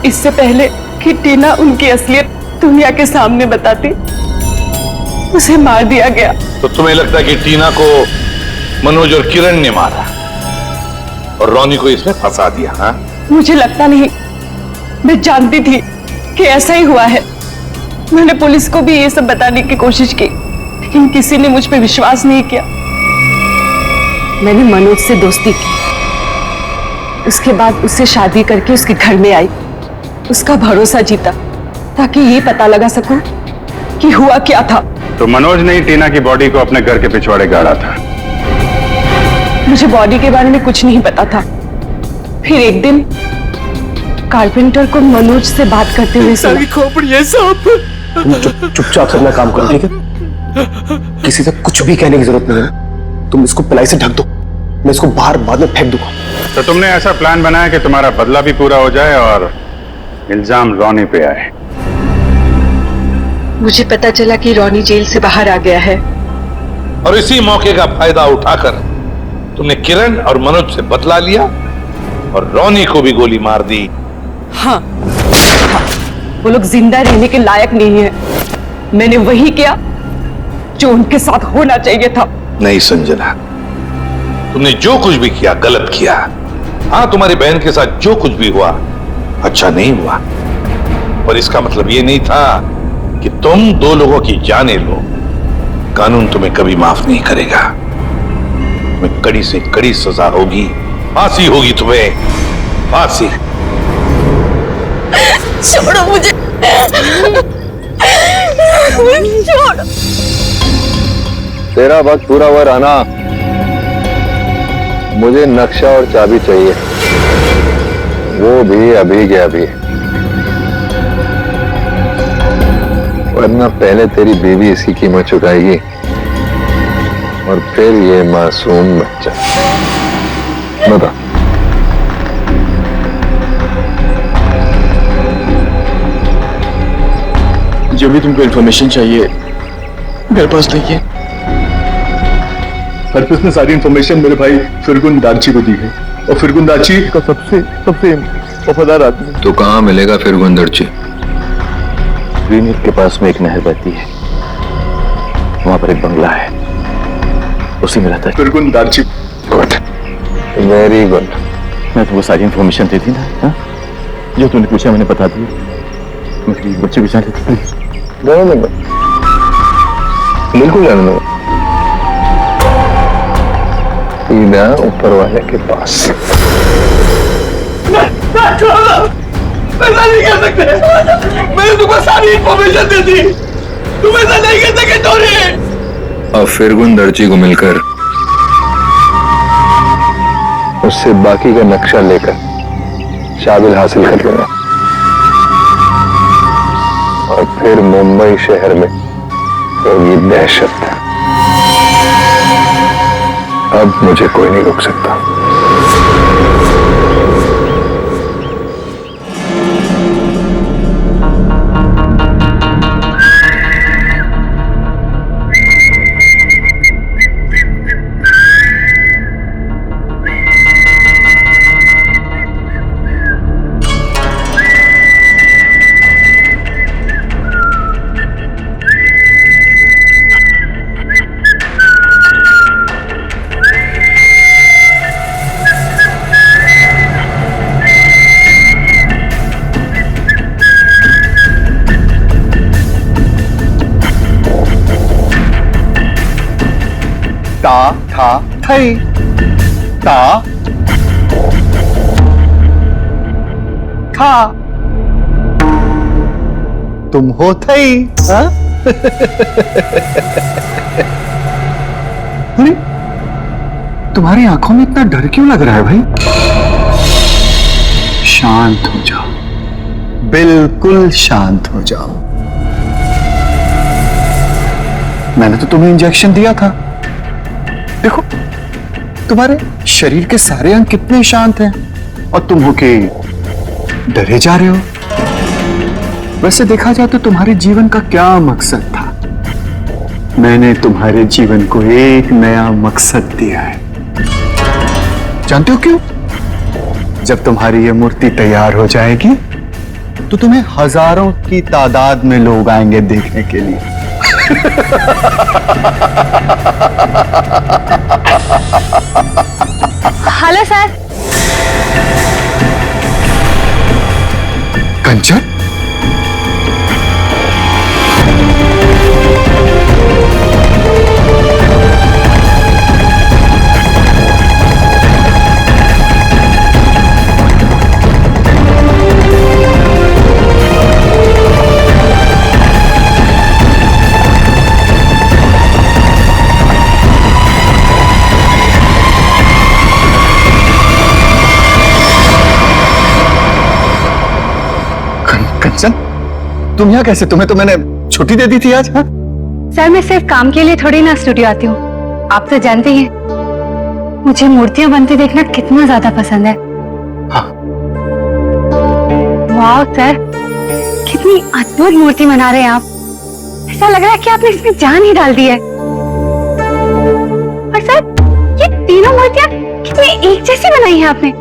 इससे पहले कि टीना उनकी असलियत दुनिया के सामने बताती, उसे मार दिया गया। तो तुम्हें लगता है कि टीना को मनोज और किरण ने मारा और रोनी को इसमें फंसा दिया? हाँ, मुझे लगता नहीं, मैं जानती थी कि ऐसा ही हुआ है। मैंने पुलिस को भी ये सब बताने की कोशिश की, लेकिन किसी ने मुझ पर विश्वास नहीं किया। मैंने मनोज से दोस्ती की, उसके बाद उससे शादी करके उसके घर में आई, उसका भरोसा जीता ताकि ये पता लगा सकूं कि हुआ क्या था। तो मनोज ने ही टीना की बॉडी को अपने घर के पिछवाड़े गाड़ा था। मुझे बॉडी के बारे में कुछ नहीं पता था। फिर एक दिन कारपेंटर को मनोज से बात करते हुए सुना। खोपड़ी है साहब। तुम चुपचाप से अपना काम करो, ठीक है? किसी से कुछ भी कहने की जरूरत नहीं है। तुम इसको पिलाई से ढक दो, मैं इसको बाहर बाद में फेंक दूंगा। तो तुमने ऐसा प्लान बनाया कि तुम्हारा बदला भी पूरा हो जाए और इल्जाम रॉनी पे आए। मुझे पता चला कि रॉनी जेल से बाहर आ गया है और इसी मौके का फायदा उठाकर तुमने किरण और मनोज से बदला लिया और रॉनी को भी गोली मार दी। हाँ, वो लोग जिंदा रहने के लायक नहीं है। मैंने वही किया जो उनके साथ होना चाहिए था। नहीं संजना, तुमने जो कुछ भी किया गलत किया। हाँ, तुम्हारी बहन के साथ जो कुछ भी हुआ अच्छा नहीं हुआ, पर इसका मतलब ये नहीं था कि तुम दो लोगों की जाने लो। कानून तुम्हें कभी माफ नहीं करेगा। तुम्हें कड़ी से कड़ी सजा होगी, फांसी होगी तुम्हें, फांसी। छोड़ो मुझे, छोड़ो। तेरा वक्त पूरा हुआ राना, मुझे नक्शा और चाबी चाहिए, वो भी अभी के अभी, वरना पहले तेरी बीवी इसकी कीमत चुकाएगी और फिर ये मासूम बच्चा। बता। जो भी तुमको इन्फॉर्मेशन चाहिए मेरे पास नहीं है। हरप्रीत ने सारी इन्फॉर्मेशन मेरे भाई फिरगुन दाची को दी है और फिरगुन दाची का सबसे वफादार आदमी। तो कहाँ मिलेगा फिरगुन दाची? ग्रीन हिल के पास में एक नहर बहती है, वहां पर एक बंगला है, उसी में रहता है फिरगुन दाची। Good, very good. मैं तुमको सारी इन्फॉर्मेशन दे दी ना, हा? जो तूने पूछा मैंने बता दिया। मेरी बच्चे भी जाने दो, बिल्कुल जाने दो। सीधा ऊपर वाले के पास। ऐसा नहीं कर सकते। मैंने तुमको सारी इन्फॉर्मेशन दे दी, तुम ऐसा नहीं कर सके टोनी। और फिरगुन दर्जी को मिलकर उससे बाकी का नक्शा लेकर शाबिल हासिल कर लेना और फिर मुंबई शहर में होगी दहशत। अब मुझे कोई नहीं रोक सकता। ता था थई ता था तुम हो थई। हाँ? अरे तुम्हारी आंखों में इतना डर क्यों लग रहा है भाई? शांत हो जाओ, बिल्कुल शांत हो जाओ। मैंने तो तुम्हें इंजेक्शन दिया था, देखो तुम्हारे शरीर के सारे अंग कितने शांत हैं और तुम हो के डरे जा रहे हो। वैसे देखा जाए तो तुम्हारे जीवन का क्या मकसद था? मैंने तुम्हारे जीवन को एक नया मकसद दिया है। जानते हो क्यों? जब तुम्हारी ये मूर्ति तैयार हो जाएगी तो तुम्हें हजारों की तादाद में लोग आएंगे देखने के लिए। Hello sir. कंचन, कंचन, तुम यहाँ कैसे? तुम्हें तो मैंने छुट्टी दे दी थी आज। हाँ? सर मैं सिर्फ काम के लिए थोड़ी ना स्टूडियो आती हूँ, आप तो जानते ही हैं मुझे मूर्तियां बनते देखना कितना ज्यादा पसंद है। हाँ। वाह सर, कितनी अद्भुत मूर्ति बना रहे हैं आप। ऐसा लग रहा है कि आपने इसमें जान ही डाल दी है। और सर ये तीनों मूर्तियां कितनी एक जैसी बनाई है आपने।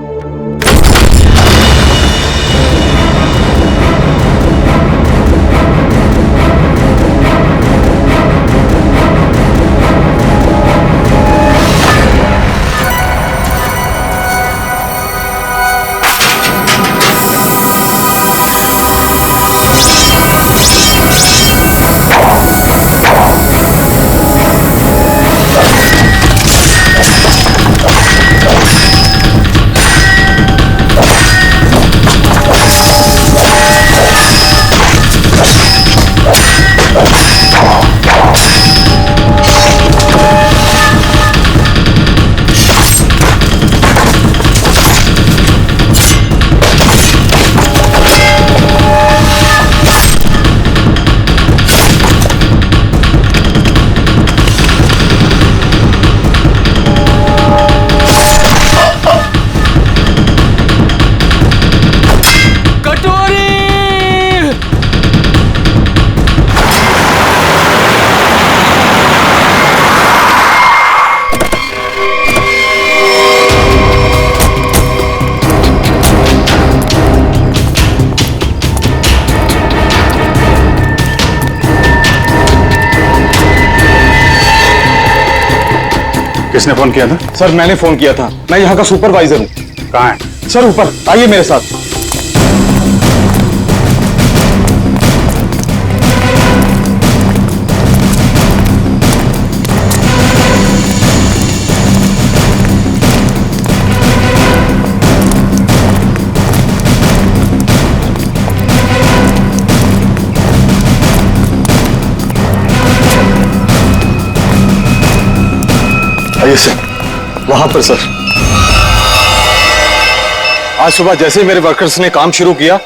किसने फोन किया था? सर मैंने फोन किया था, मैं यहाँ का सुपरवाइजर हूँ। कहाँ है? सर ऊपर आइए मेरे साथ। आइए सर। वहां पर सर, आज सुबह जैसे ही मेरे वर्कर्स ने काम शुरू किया,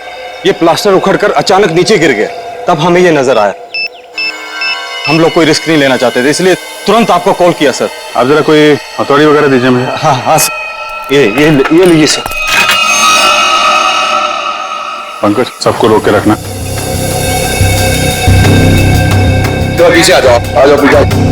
ये प्लास्टर उखड़कर अचानक नीचे गिर गया। तब हमें ये नजर आया। हम लोग कोई रिस्क नहीं लेना चाहते थे, इसलिए तुरंत आपको कॉल किया सर। आप जरा कोई हथौड़ी वगैरह दीजिए मुझे। हाँ हाँ सर, ये लीजिए सर। पंकज, सबको रोक के रखना। तो पीछे आ जाओ पीछे।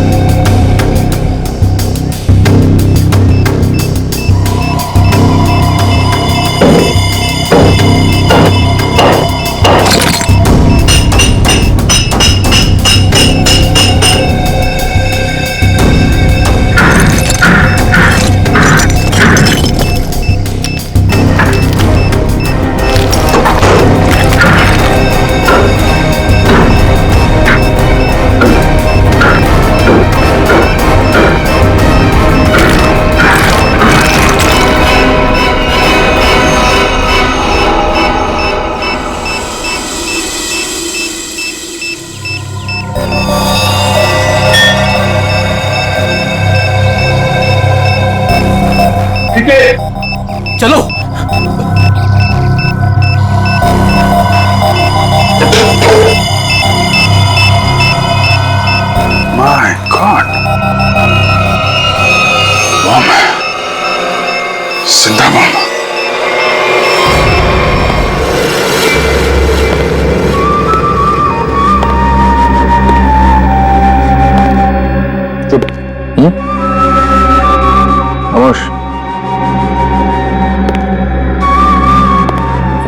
चलो। माय गॉड, बम है, जिंदा बम। चुप। खामोश।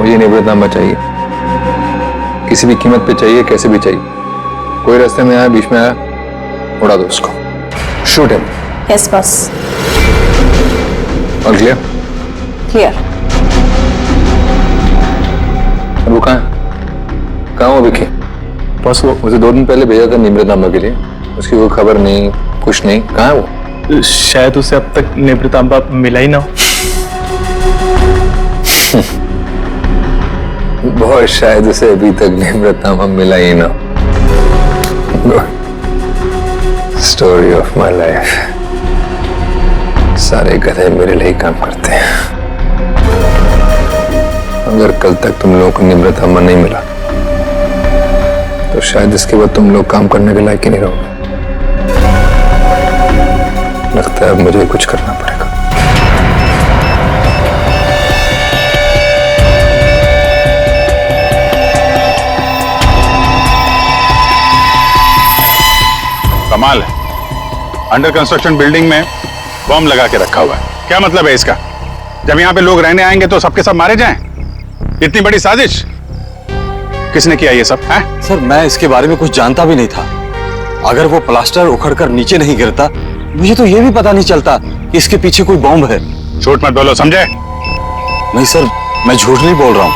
मुझे निवृत्तनामा चाहिए, किसी भी कीमत पे चाहिए, कैसे भी चाहिए। कोई रास्ते में आया, बीच में आया, उड़ा दो उसको। Shoot him. Yes boss. और क्लियर? क्लियर। वो कहाँ वो विकी? बस वो मुझे 2 दिन पहले भेजा था निवृत्तनामा के लिए, उसकी कोई खबर नहीं, कुछ नहीं। कहाँ है वो? शायद उसे अब तक निवृत्तनामा मिला ही ना हो। बहुत शायद उसे अभी तक निवृत्तनामा मिला ही ना। Story of my life. सारे गधे मेरे लिए काम करते हैं। अगर कल तक तुम लोगों को निवृत्तनामा नहीं मिला तो शायद इसके बाद तुम लोग काम करने के लायक ही नहीं रहोगे। लगता है अब मुझे कुछ करना पड़ेगा। कमाल है, अंडर कंस्ट्रक्शन बिल्डिंग में बॉम्ब लगा के रखा हुआ है। क्या मतलब है इसका? जब यहाँ पे लोग रहने आएंगे तो सबके सब मारे जाएं? इतनी बड़ी साजिश किसने किया ये सब है? सर मैं इसके बारे में कुछ जानता भी नहीं था। अगर वो प्लास्टर उखड़कर नीचे नहीं गिरता मुझे तो ये भी पता नहीं चलता कि इसके पीछे कोई बॉम्ब है। झूठ मत बोलो, समझे? नहीं सर, मैं झूठ नहीं बोल रहा हूँ।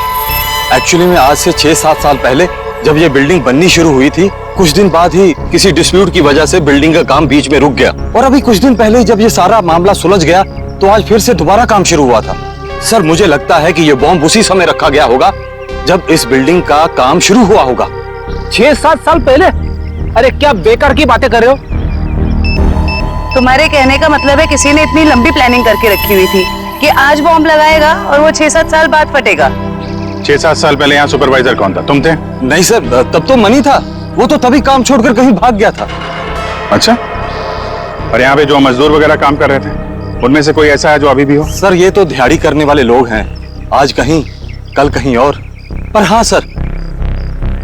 एक्चुअली में आज से 6-7 साल पहले जब ये बिल्डिंग बननी शुरू हुई थी, कुछ दिन बाद ही किसी डिस्प्यूट की वजह से बिल्डिंग का काम बीच में रुक गया और अभी कुछ दिन पहले जब ये सारा मामला सुलझ गया तो आज फिर से दोबारा काम शुरू हुआ था। सर मुझे लगता है कि ये बॉम्ब उसी समय रखा गया होगा जब इस बिल्डिंग का काम शुरू हुआ होगा। 6-7 साल पहले? अरे क्या बेकार की बातें कर रहे हो? तुम्हारे कहने का मतलब है किसी ने इतनी लंबी प्लानिंग करके रखी हुई थी कि आज बॉम्ब लगाएगा और वो 6-7 साल बाद फटेगा। 6-7 साल पहले यहाँ सुपरवाइजर कौन था? तुम थे? नहीं सर, तब तो मनी था। वो तो तभी काम छोड़कर कहीं भाग गया था। अच्छा, और यहाँ पे जो मजदूर वगैरह काम कर रहे थे उनमें से कोई ऐसा है जो अभी भी हो? सर ये तो दिहाड़ी करने वाले लोग हैं, आज कहीं कल कहीं और। पर हाँ सर,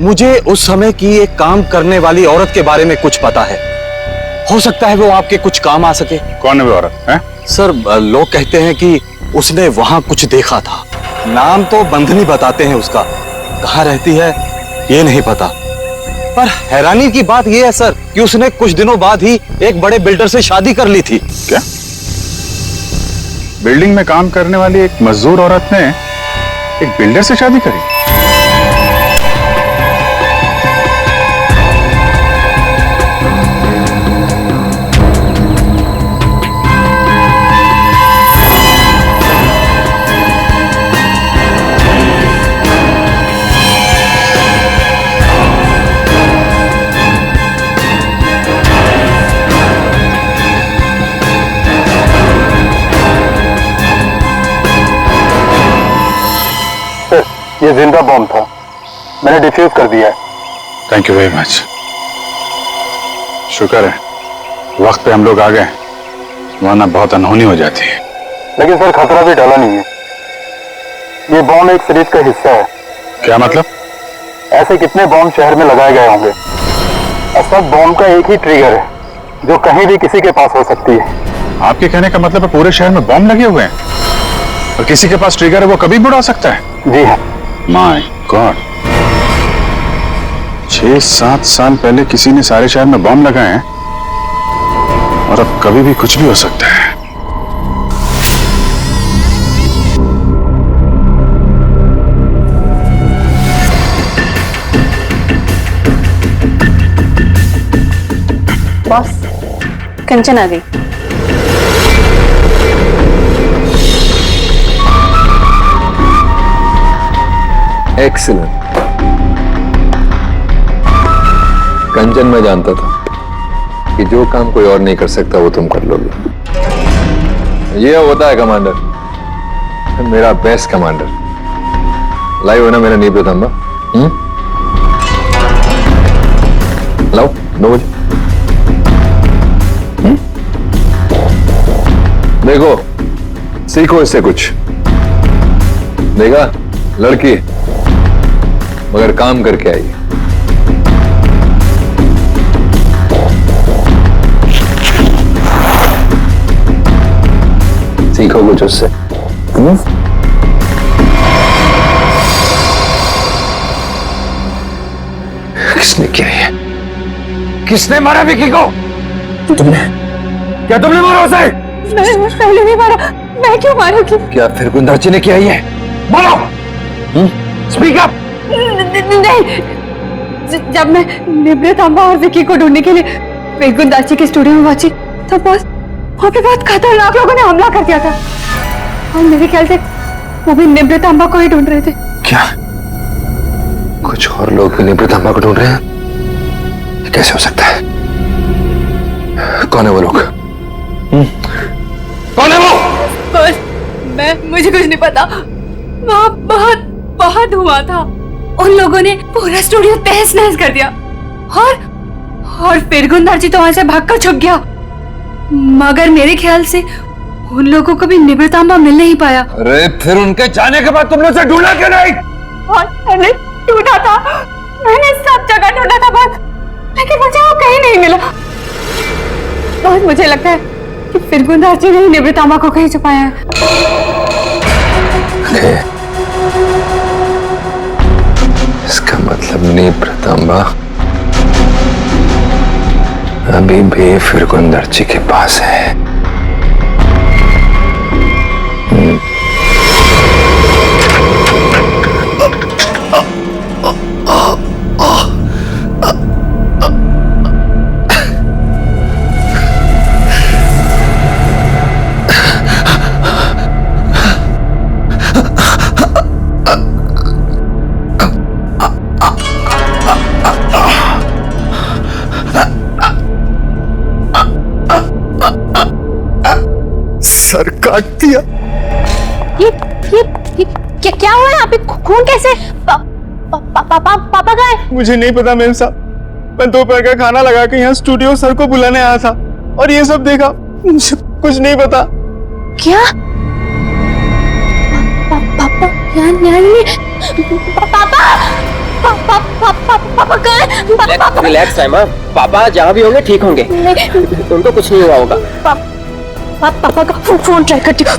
मुझे उस समय की एक काम करने वाली औरत के बारे में कुछ पता है। हो सकता है वो आपके कुछ काम आ सके। कौन है वो औरत है? सर लोग कहते हैं कि उसने वहां कुछ देखा था। नाम तो बंधनी बताते हैं उसका, कहाँ रहती है ये नहीं पता। पर हैरानी की बात यह है सर कि उसने कुछ दिनों बाद ही एक बड़े बिल्डर से शादी कर ली थी। क्या? बिल्डिंग में काम करने वाली एक मजदूर औरत ने एक बिल्डर से शादी करी? ये जिंदा बॉम्ब था, मैंने डिफ्यूज कर दिया है। Thank you very much. शुक्र है वक्त पे हम लोग आ गए, वरना बहुत अनहोनी हो जाती है। लेकिन सर खतरा भी टला नहीं है। ये बॉम्ब एक सीरीज का हिस्सा है। क्या मतलब? ऐसे कितने बॉम्ब शहर में लगाए गए होंगे और सब बॉम्ब का एक ही ट्रिगर है जो कहीं भी किसी के पास हो सकती है। आपके कहने का मतलब है पूरे शहर में बॉम्ब लगे हुए हैं और किसी के पास ट्रिगर है वो कभी भी उड़ा सकता है? जी हाँ। माय गॉड, 6-7 साल पहले किसी ने सारे शहर में बॉम्ब लगाए हैं और अब कभी भी कुछ भी हो सकता है। बॉस, कंचन आ गई। एक्सीलेंट। कंचन मैं जानता था कि जो काम कोई और नहीं कर सकता वो तुम कर लोगे। ये होता है कमांडर, मेरा बेस्ट कमांडर। लाइव है ना मेरा नीबे तंबा? लाओ 9 बजे। देखो, सीखो इससे कुछ। देखा, लड़की मगर काम करके आई है। सीखो कुछ उससे। किसने किया है? किसने मारा विकी को? तुमने। क्या तुमने मारा उसे? मैं पहले नहीं मारा। मैं क्यों मारूंगी? क्या फिर गुंदाची ने किया है? बोलो, स्पीक अप। नहीं, जब मैं निमृत अम्मा और विकी को ढूंढने के लिए गुंदाची के स्टूडियो में पहुंची तब बस वहां पे बहुत खतरनाक लोगों ने हमला कर दिया था और मेरे ख्याल से वो भी निमृत अम्मा को ही ढूंढ रहे थे। क्या कुछ और लोग भी निमृत अम्मा को ढूंढ रहे हैं? ये कैसे हो सकता है? कौन है वो लोग? कौन है वो? मुझे कुछ नहीं पता। वहाँ बहुत बहुत हुआ था। उन लोगों ने पूरा स्टूडियो तहस नहस कर दिया। और फिर गुंदार जी तो वहां से भागकर छुप गया। मगर मेरे ख्याल से उन लोगों को भी निवृतांबा मिल नहीं पाया। अरे फिर उनके जाने के बाद तुमने उसे ढूंढा क्यों नहीं? और मैंने ढूंढा था, मैंने सब जगह ढूंढा था बस, लेकिन मुझे वो कहीं नहीं मिला। और मुझे लगता है कि फिर गुंदार जी ने निवृतांबा को कहीं छुपाया है। इसका मतलब निवृतांबा अभी भी फिर गुंदार जी के पास है। सर काट दिया। ये क्या हुआ यहाँ पे? खून कैसे? पापा कहाँ है? मुझे नहीं पता मेम साहब, मैं दोपहर का खाना लगा के यहाँ स्टूडियो सर को बुलाने आया था और ये सब देखा। मुझे कुछ नहीं पता। क्या? पापा यहाँ नहीं। पापा कहाँ है? रिलैक्स टाइमा, पापा जहाँ भी होंगे ठीक होंगे, उनको कुछ नहीं हुआ होगा। पापा का फोन ट्राई करती हूँ।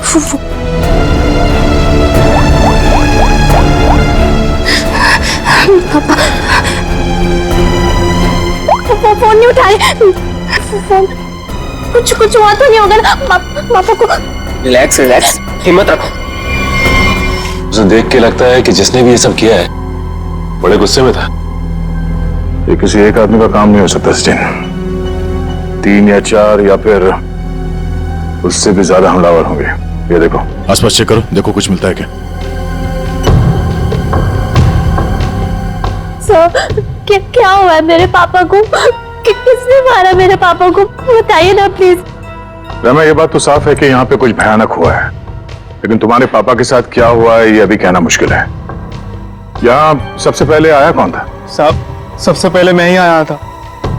पापा फोन नहीं उठा रहे। फोन कुछ हुआ तो नहीं होगा ना? पापा को रिलैक्स, हिम्मत रखो। उसे देख के लगता है कि जिसने भी ये सब किया है बड़े गुस्से में था। ये किसी एक आदमी का काम नहीं हो सकता सचिन। 3 या 4 या फिर उससे भी ज्यादा हमलावर होंगे। ये देखो, आसपास चेक करो, देखो कुछ मिलता है क्या। सर क्या हुआ है मेरे पापा को? किसने मारा मेरे पापा को? बताइए ना प्लीज। रमा, ये बात तो साफ है कि यहाँ पे कुछ भयानक हुआ है, लेकिन तुम्हारे पापा के साथ क्या हुआ है ये अभी कहना मुश्किल है। यहाँ सबसे पहले आया कौन था? साहब सबसे पहले मैं ही आया था।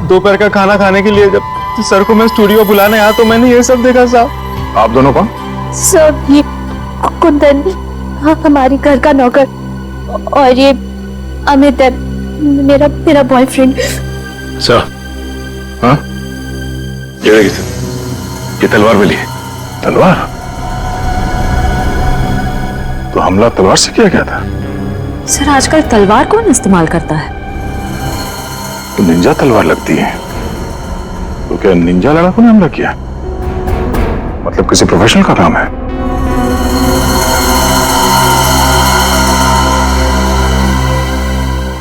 दोपहर का खाना खाने के लिए जब सर को मैं स्टूडियो बुलाने आया तो मैंने ये सब देखा। साहब आप दोनों कौन? सर ये कुंदन, हाँ हमारी घर का नौकर, और ये अमित है मेरा बॉयफ्रेंड। सर, हाँ ये तलवार मिली है। तलवार? तो हमला तलवार से किया गया था? सर आजकल तलवार कौन इस्तेमाल करता है? तो निंजा तलवार लगती है। तो क्या निंजा लड़ाकों ने हमला किया? मतलब किसी प्रोफेशनल का काम है।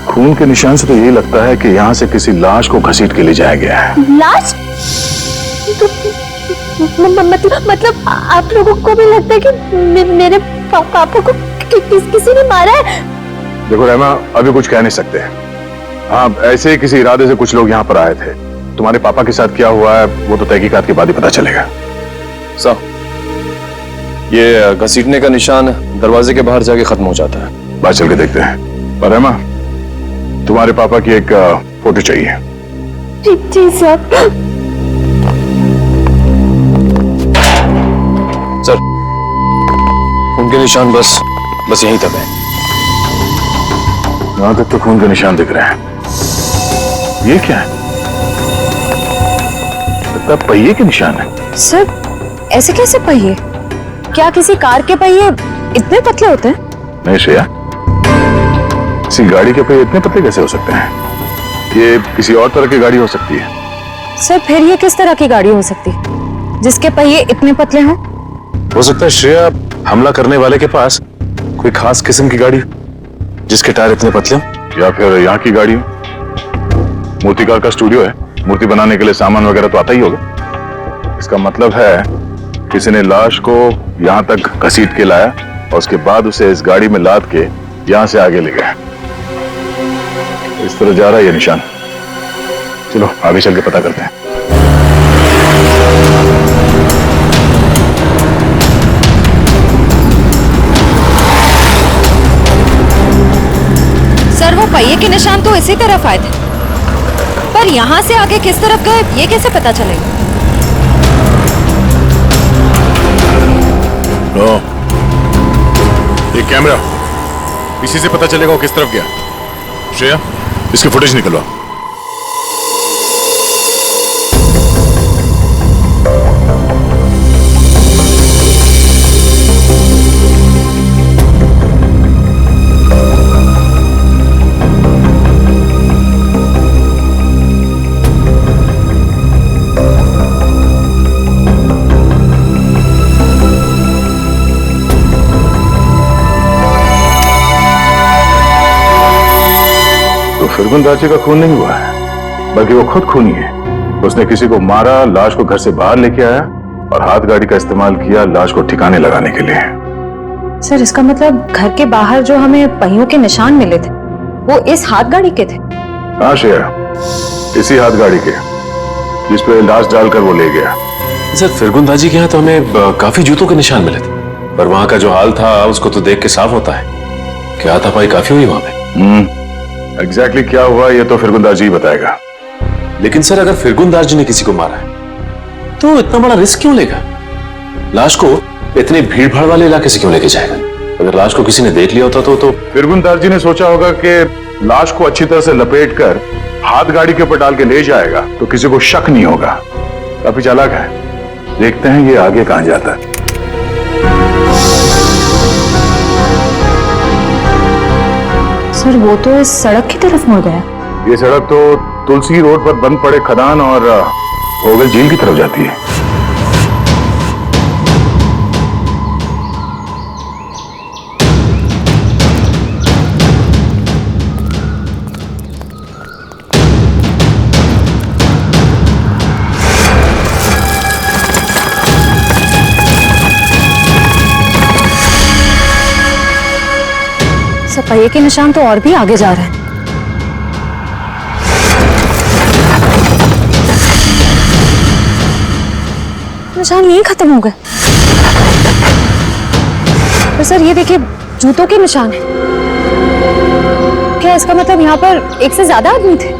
खून के निशान से तो यही लगता है कि यहाँ से किसी लाश को घसीट के ले जाया गया है। लाश? मतलब आप लोगों को भी लगता है कि मेरे पापा को किसी ने मारा है? देखो रहमा, अभी कुछ कह नहीं सकते। हाँ, ऐसे ही किसी इरादे से कुछ लोग यहाँ पर आए थे। तुम्हारे पापा के साथ क्या हुआ है वो तो तहकीकात के बाद ही पता चलेगा। साहब, ये घसीटने का निशान दरवाजे के बाहर जाके खत्म हो जाता है। बाहर चल के देखते हैं। पर रहमा, तुम्हारे पापा की एक फोटो चाहिए। जी सर। सर, उनके निशान बस यहीं तक है। यहां तक तो खून के निशान दिख रहे हैं। ये क्या है? लगता है पहिए के निशान है। सर ऐसे कैसे पहिए? क्या किसी कार के पहिए इतने पतले होते हैं? नहीं श्रेया, किसी गाड़ी के पहिए इतने पतले कैसे हो सकते हैं? ये किसी और तरह की गाड़ी हो सकती है। सर फिर ये किस तरह की गाड़ी हो सकती है जिसके पहिए इतने पतले हों? हो सकता है श्रेया, हमला करने वाले के पास कोई खास किस्म की गाड़ी जिसके टायर इतने पतले हो, या फिर यहाँ की गाड़ी हो। मूर्तिकार का स्टूडियो है, मूर्ति बनाने के लिए सामान वगैरह तो आता ही होगा। इसका मतलब है किसी ने लाश को यहाँ तक घसीट के लाया और उसके बाद उसे इस गाड़ी में लाद के यहाँ से आगे ले गया। इस तरह जा रहा है ये निशान। चलो आगे चल के पता करते हैं। सर वो पहिए के निशान तो इसी तरफ आए थे। पर यहाँ से आगे किस तरफ गए ये कैसे पता चलेगा? नो, ये कैमरा, इसी से पता चलेगा वो किस तरफ गया। श्रेया, इसकी फुटेज निकलवा। फिरगुन दाची का खून नहीं हुआ है, बल्कि वो खुद खूनी है। उसने किसी को मारा, लाश को घर से बाहर लेके आया और हाथ गाड़ी का इस्तेमाल किया लाश को ठिकाने लगाने के लिए। सर, इसका मतलब घर के बाहर जो हमें पहियों के निशान मिले थे वो इस हाथ गाड़ी के थे? हाँ श्रेया, इसी हाथ गाड़ी के जिस पे लाश डालकर वो ले गया। सर, फिरगुन दाजी के यहाँ तो हमें काफी जूतों के निशान मिले थे, पर वहां का जो हाल था उसको तो देख के साफ होता है कि हाथापाई काफी हुई वहां पे। एग्जैक्टली क्या हुआ ये तो फिरगुन जी बताएगा। लेकिन सर, अगर फिरगुन जी ने किसी को मारा है तो इतना बड़ा रिस्क क्यों लेगा? लाश को इतने भीड़ भाड़ वाले इलाके से क्यों लेके जाएगा? अगर लाश को किसी ने देख लिया होता तो फिरगुन जी ने सोचा होगा कि लाश को अच्छी तरह से लपेट कर हाथ गाड़ी के ऊपर डाल के ले जाएगा तो किसी को शक नहीं होगा। काफी चालाक है, देखते हैं ये आगे कहां जाता है। सर, वो तो इस सड़क की तरफ मुड़ गया। ये सड़क तो तुलसी रोड पर बंद पड़े खदान और होगल झील की तरफ जाती है। सफाई के निशान तो और भी आगे जा रहे हैं। निशान यहीं खत्म हो गए। पर सर, ये देखिए, जूतों के निशान हैं। क्या इसका मतलब यहाँ पर एक से ज्यादा आदमी थे?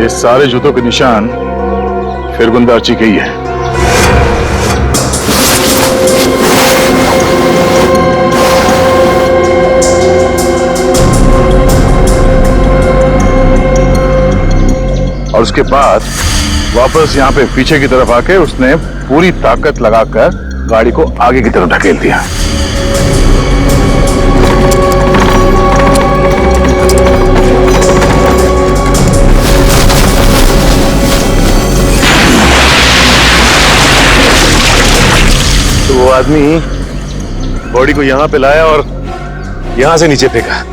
ये सारे जूतों के निशान फिरगुन जी के ही है। और उसके बाद वापस यहाँ पे पीछे की तरफ आके उसने पूरी ताकत लगाकर गाड़ी को आगे की तरफ ढकेल दिया। तो वो आदमी बॉडी को यहां पे लाया और यहां से नीचे फेंका।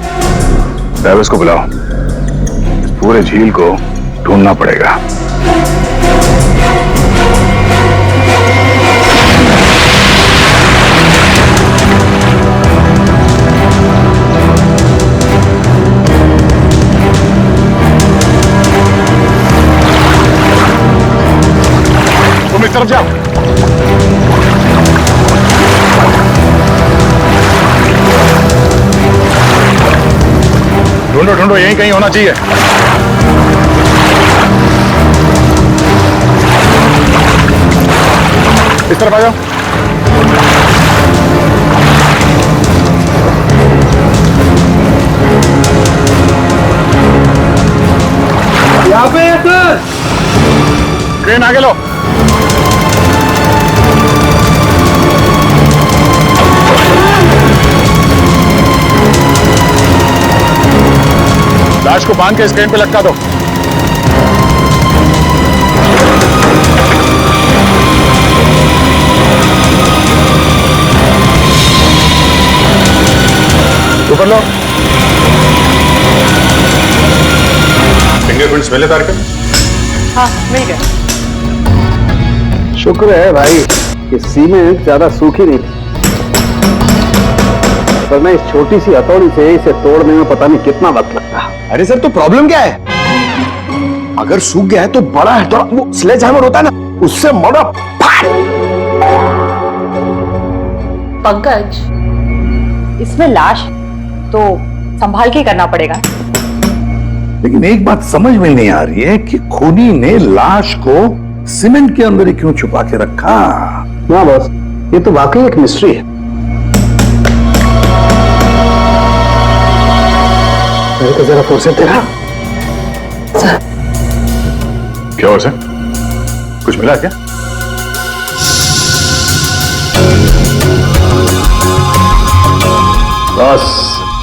ट्रैविस को बुलाओ, इस पूरे झील को ढूंढना पड़ेगा। तुम इस तरफ जाओ। ढूंढो ढूंढो, यहीं कहीं होना चाहिए। इस तरफ आ जाओ। यहाँ पे है सर। क्रेन आगे लो। लाश को बांध के इस क्रेन पे लटका दो। ऊपर लो। फिंगरप्रिंट्स मिले तारक? हाँ, मिल गया। शुक्र है भाई कि सीमेंट ज्यादा सूखी नहीं थी, वरना इस छोटी सी हथौड़ी से इसे तोड़ने में पता नहीं कितना वक्त लगता। अरे सर, तो प्रॉब्लम क्या है? अगर सूख गया है तो बड़ा हथौड़ा, वो स्लेज हैमर होता है ना, उससे मोड़ा पंकज, इसमें लाश तो संभाल के करना पड़ेगा। लेकिन एक बात समझ में नहीं आ रही है कि खूनी ने लाश को सीमेंट के अंदर ही क्यों छुपा के रखा। ना बॉस, ये तो वाकई एक मिस्ट्री है। मेरे को जरा फुर्सत दे रहा। क्या हुआ सर? कुछ मिला क्या? बॉस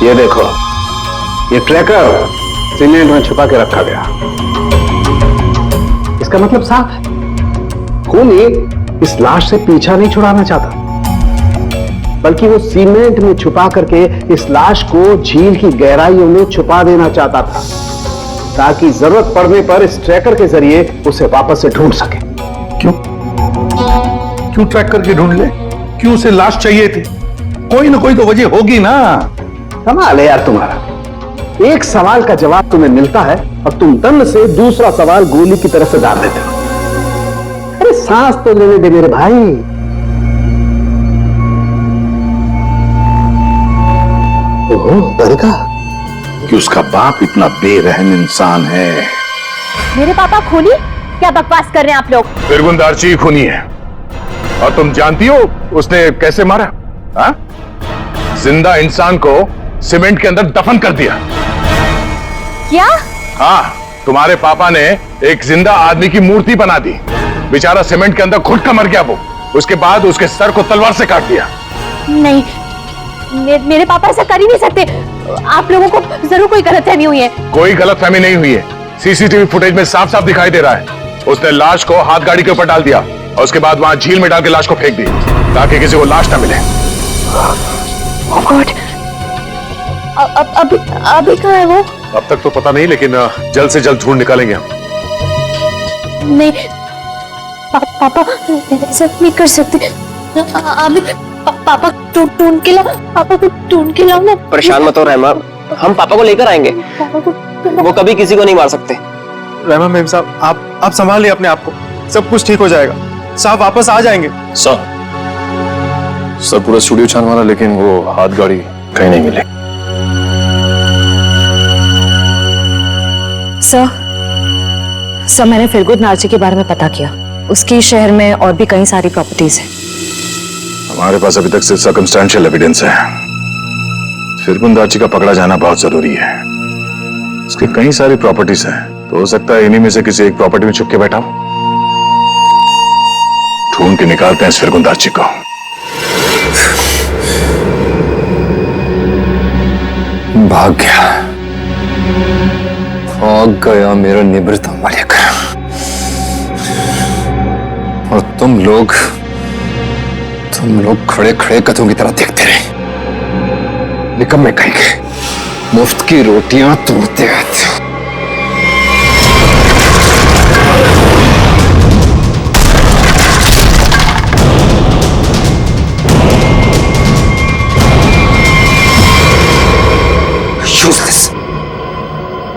ये देखो, ये ट्रैकर सीमेंट में छुपा के रखा गया। इसका मतलब साफ है, खूनी इस लाश से पीछा नहीं छुड़ाना चाहता, बल्कि वो सीमेंट में छुपा करके इस लाश को झील की गहराइयों में छुपा देना चाहता था, ताकि जरूरत पड़ने पर इस ट्रैकर के जरिए उसे वापस से ढूंढ सके। क्यों ट्रैक करके ढूंढ ले? क्यों उसे लाश चाहिए थी? कोई ना कोई तो वजह होगी ना। कमाल है यार तुम्हारा, एक सवाल का जवाब तुम्हें मिलता है और तुम दंड से दूसरा सवाल गोली की तरह से डाल देते हो। अरे सांस तो लेने दे मेरे भाई। ओहो तरीका कि उसका बाप इतना बेरहम इंसान है। मेरे पापा खूनी? क्या बकवास कर रहे हैं आप लोग? फिरगुन दार्ची खूनी है, और तुम जानती हो उसने कैसे मारा? हा? जिंदा इंसान को सीमेंट के अंदर दफन कर दिया। क्या? हाँ, तुम्हारे पापा ने एक जिंदा आदमी की मूर्ति बना दी। बेचारा सीमेंट के अंदर घुट कर मर गया वो। उसके बाद उसके सर को तलवार से काट दिया। नहीं, मेरे पापा ऐसा कर ही नहीं सकते। आप लोगों को जरूर कोई गलतफहमी हुई है। कोई गलतफहमी नहीं हुई है। सीसीटीवी फुटेज में साफ साफ दिखाई दे रहा है। उसने लाश को हाथ गाड़ी के ऊपर डाल दिया और उसके बाद वहां झील में डाल के लाश को फेंक दी, ताकि किसी को लाश ना मिले। Oh God! अभी कहाँ है वो? अब तक तो पता नहीं, लेकिन जल्द से जल्द ढूंढ निकालेंगे हम। नहीं पापा ऐसा नहीं कर सकते। अभी पापा ढूंढ के लाओ, पापा को ढूंढ के लाओ ना। परेशान मत हो रहमा, हम पापा को लेकर आएंगे। पापा को वो कभी किसी को नहीं मार सकते। रहमा मेम साहब, आप संभालिए अपने आप को, सब कुछ ठीक हो जाएगा। साहब वापस आ जाएंगे। सर पूरा स्टूडियो छान मारा, लेकिन वो हाथ गाड़ी कहीं नहीं मिले। सर मैंने फिरगुन नार्ची के बारे में पता किया। उसकी शहर में और भी कई सारी प्रॉपर्टीज हैं। हमारे पास अभी तक सिर्फ सर्कमस्टेंशियल एविडेंस है। फिरगुन दार्ची का पकड़ा जाना बहुत जरूरी है। उसकी कई सारी प्रॉपर्टीज हैं, तो हो सकता है इन्हीं में से किसी एक प्रॉपर्टी में छुप के बैठा हो। ढूंढ के निकालते हैं इस फिरगुन दार्ची को। भाग गया मेरा निवृत्त लेकर। और तुम लोग खड़े खड़े कथों की तरह देखते रहे। निकम्मे कहेंगे, मुफ्त की रोटियां तोड़ते रहते हो।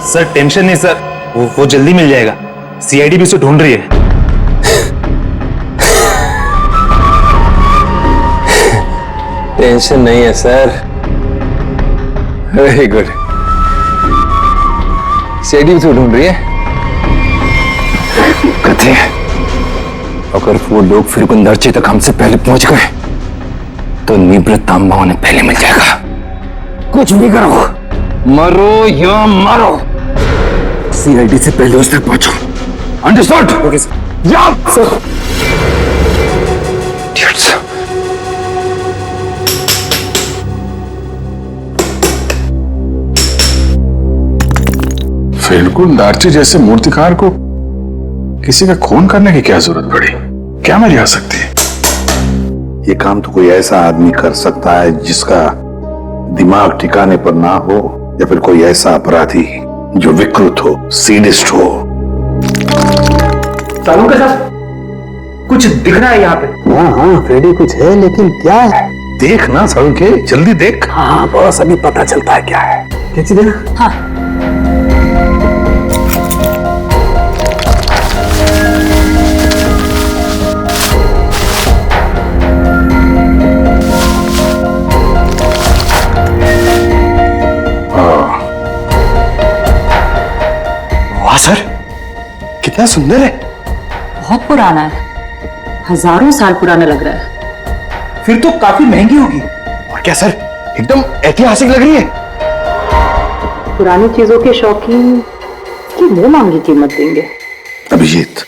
सर टेंशन नहीं सर, वो जल्दी मिल जाएगा। सीआईडी भी उसे ढूंढ रही है। टेंशन नहीं है सर। Very good. सीआईडी भी तो ढूंढ रही है। कथे अगर वो लोग फिरगुन दार्ची तक हमसे पहले पहुंच गए तो निवृत्त तांबा उन्हें पहले मिल जाएगा। कुछ भी करो, मरो या मरो, सीआईडी से पहले उस तक पहुंचो। अंडरस्टूड? Okay sir. जाओ सर। फिरगुन दार्ची जैसे मूर्तिकार को किसी का खून करने की क्या जरूरत पड़ी? क्या मर्जी आ सकती है? ये काम तो कोई ऐसा आदमी कर सकता है जिसका दिमाग ठिकाने पर ना हो, या फिर कोई ऐसा अपराधी जो विकृत हो, सीडिस्ट हो। सालू के साथ कुछ दिख रहा है यहाँ पे। हाँ फ्रेडी कुछ है, लेकिन क्या है? देख ना सालू के, जल्दी देख। हाँ बस अभी पता चलता है क्या है। क्या चीज है ना? हाँ क्या सुंदर है। बहुत पुराना है, हजारों साल पुराना लग रहा है। फिर तो काफी महंगी होगी। और क्या सर, एकदम ऐतिहासिक लग रही है। पुरानी चीजों के शौकीन की मुंह मांगी कीमत देंगे। अभिजीत,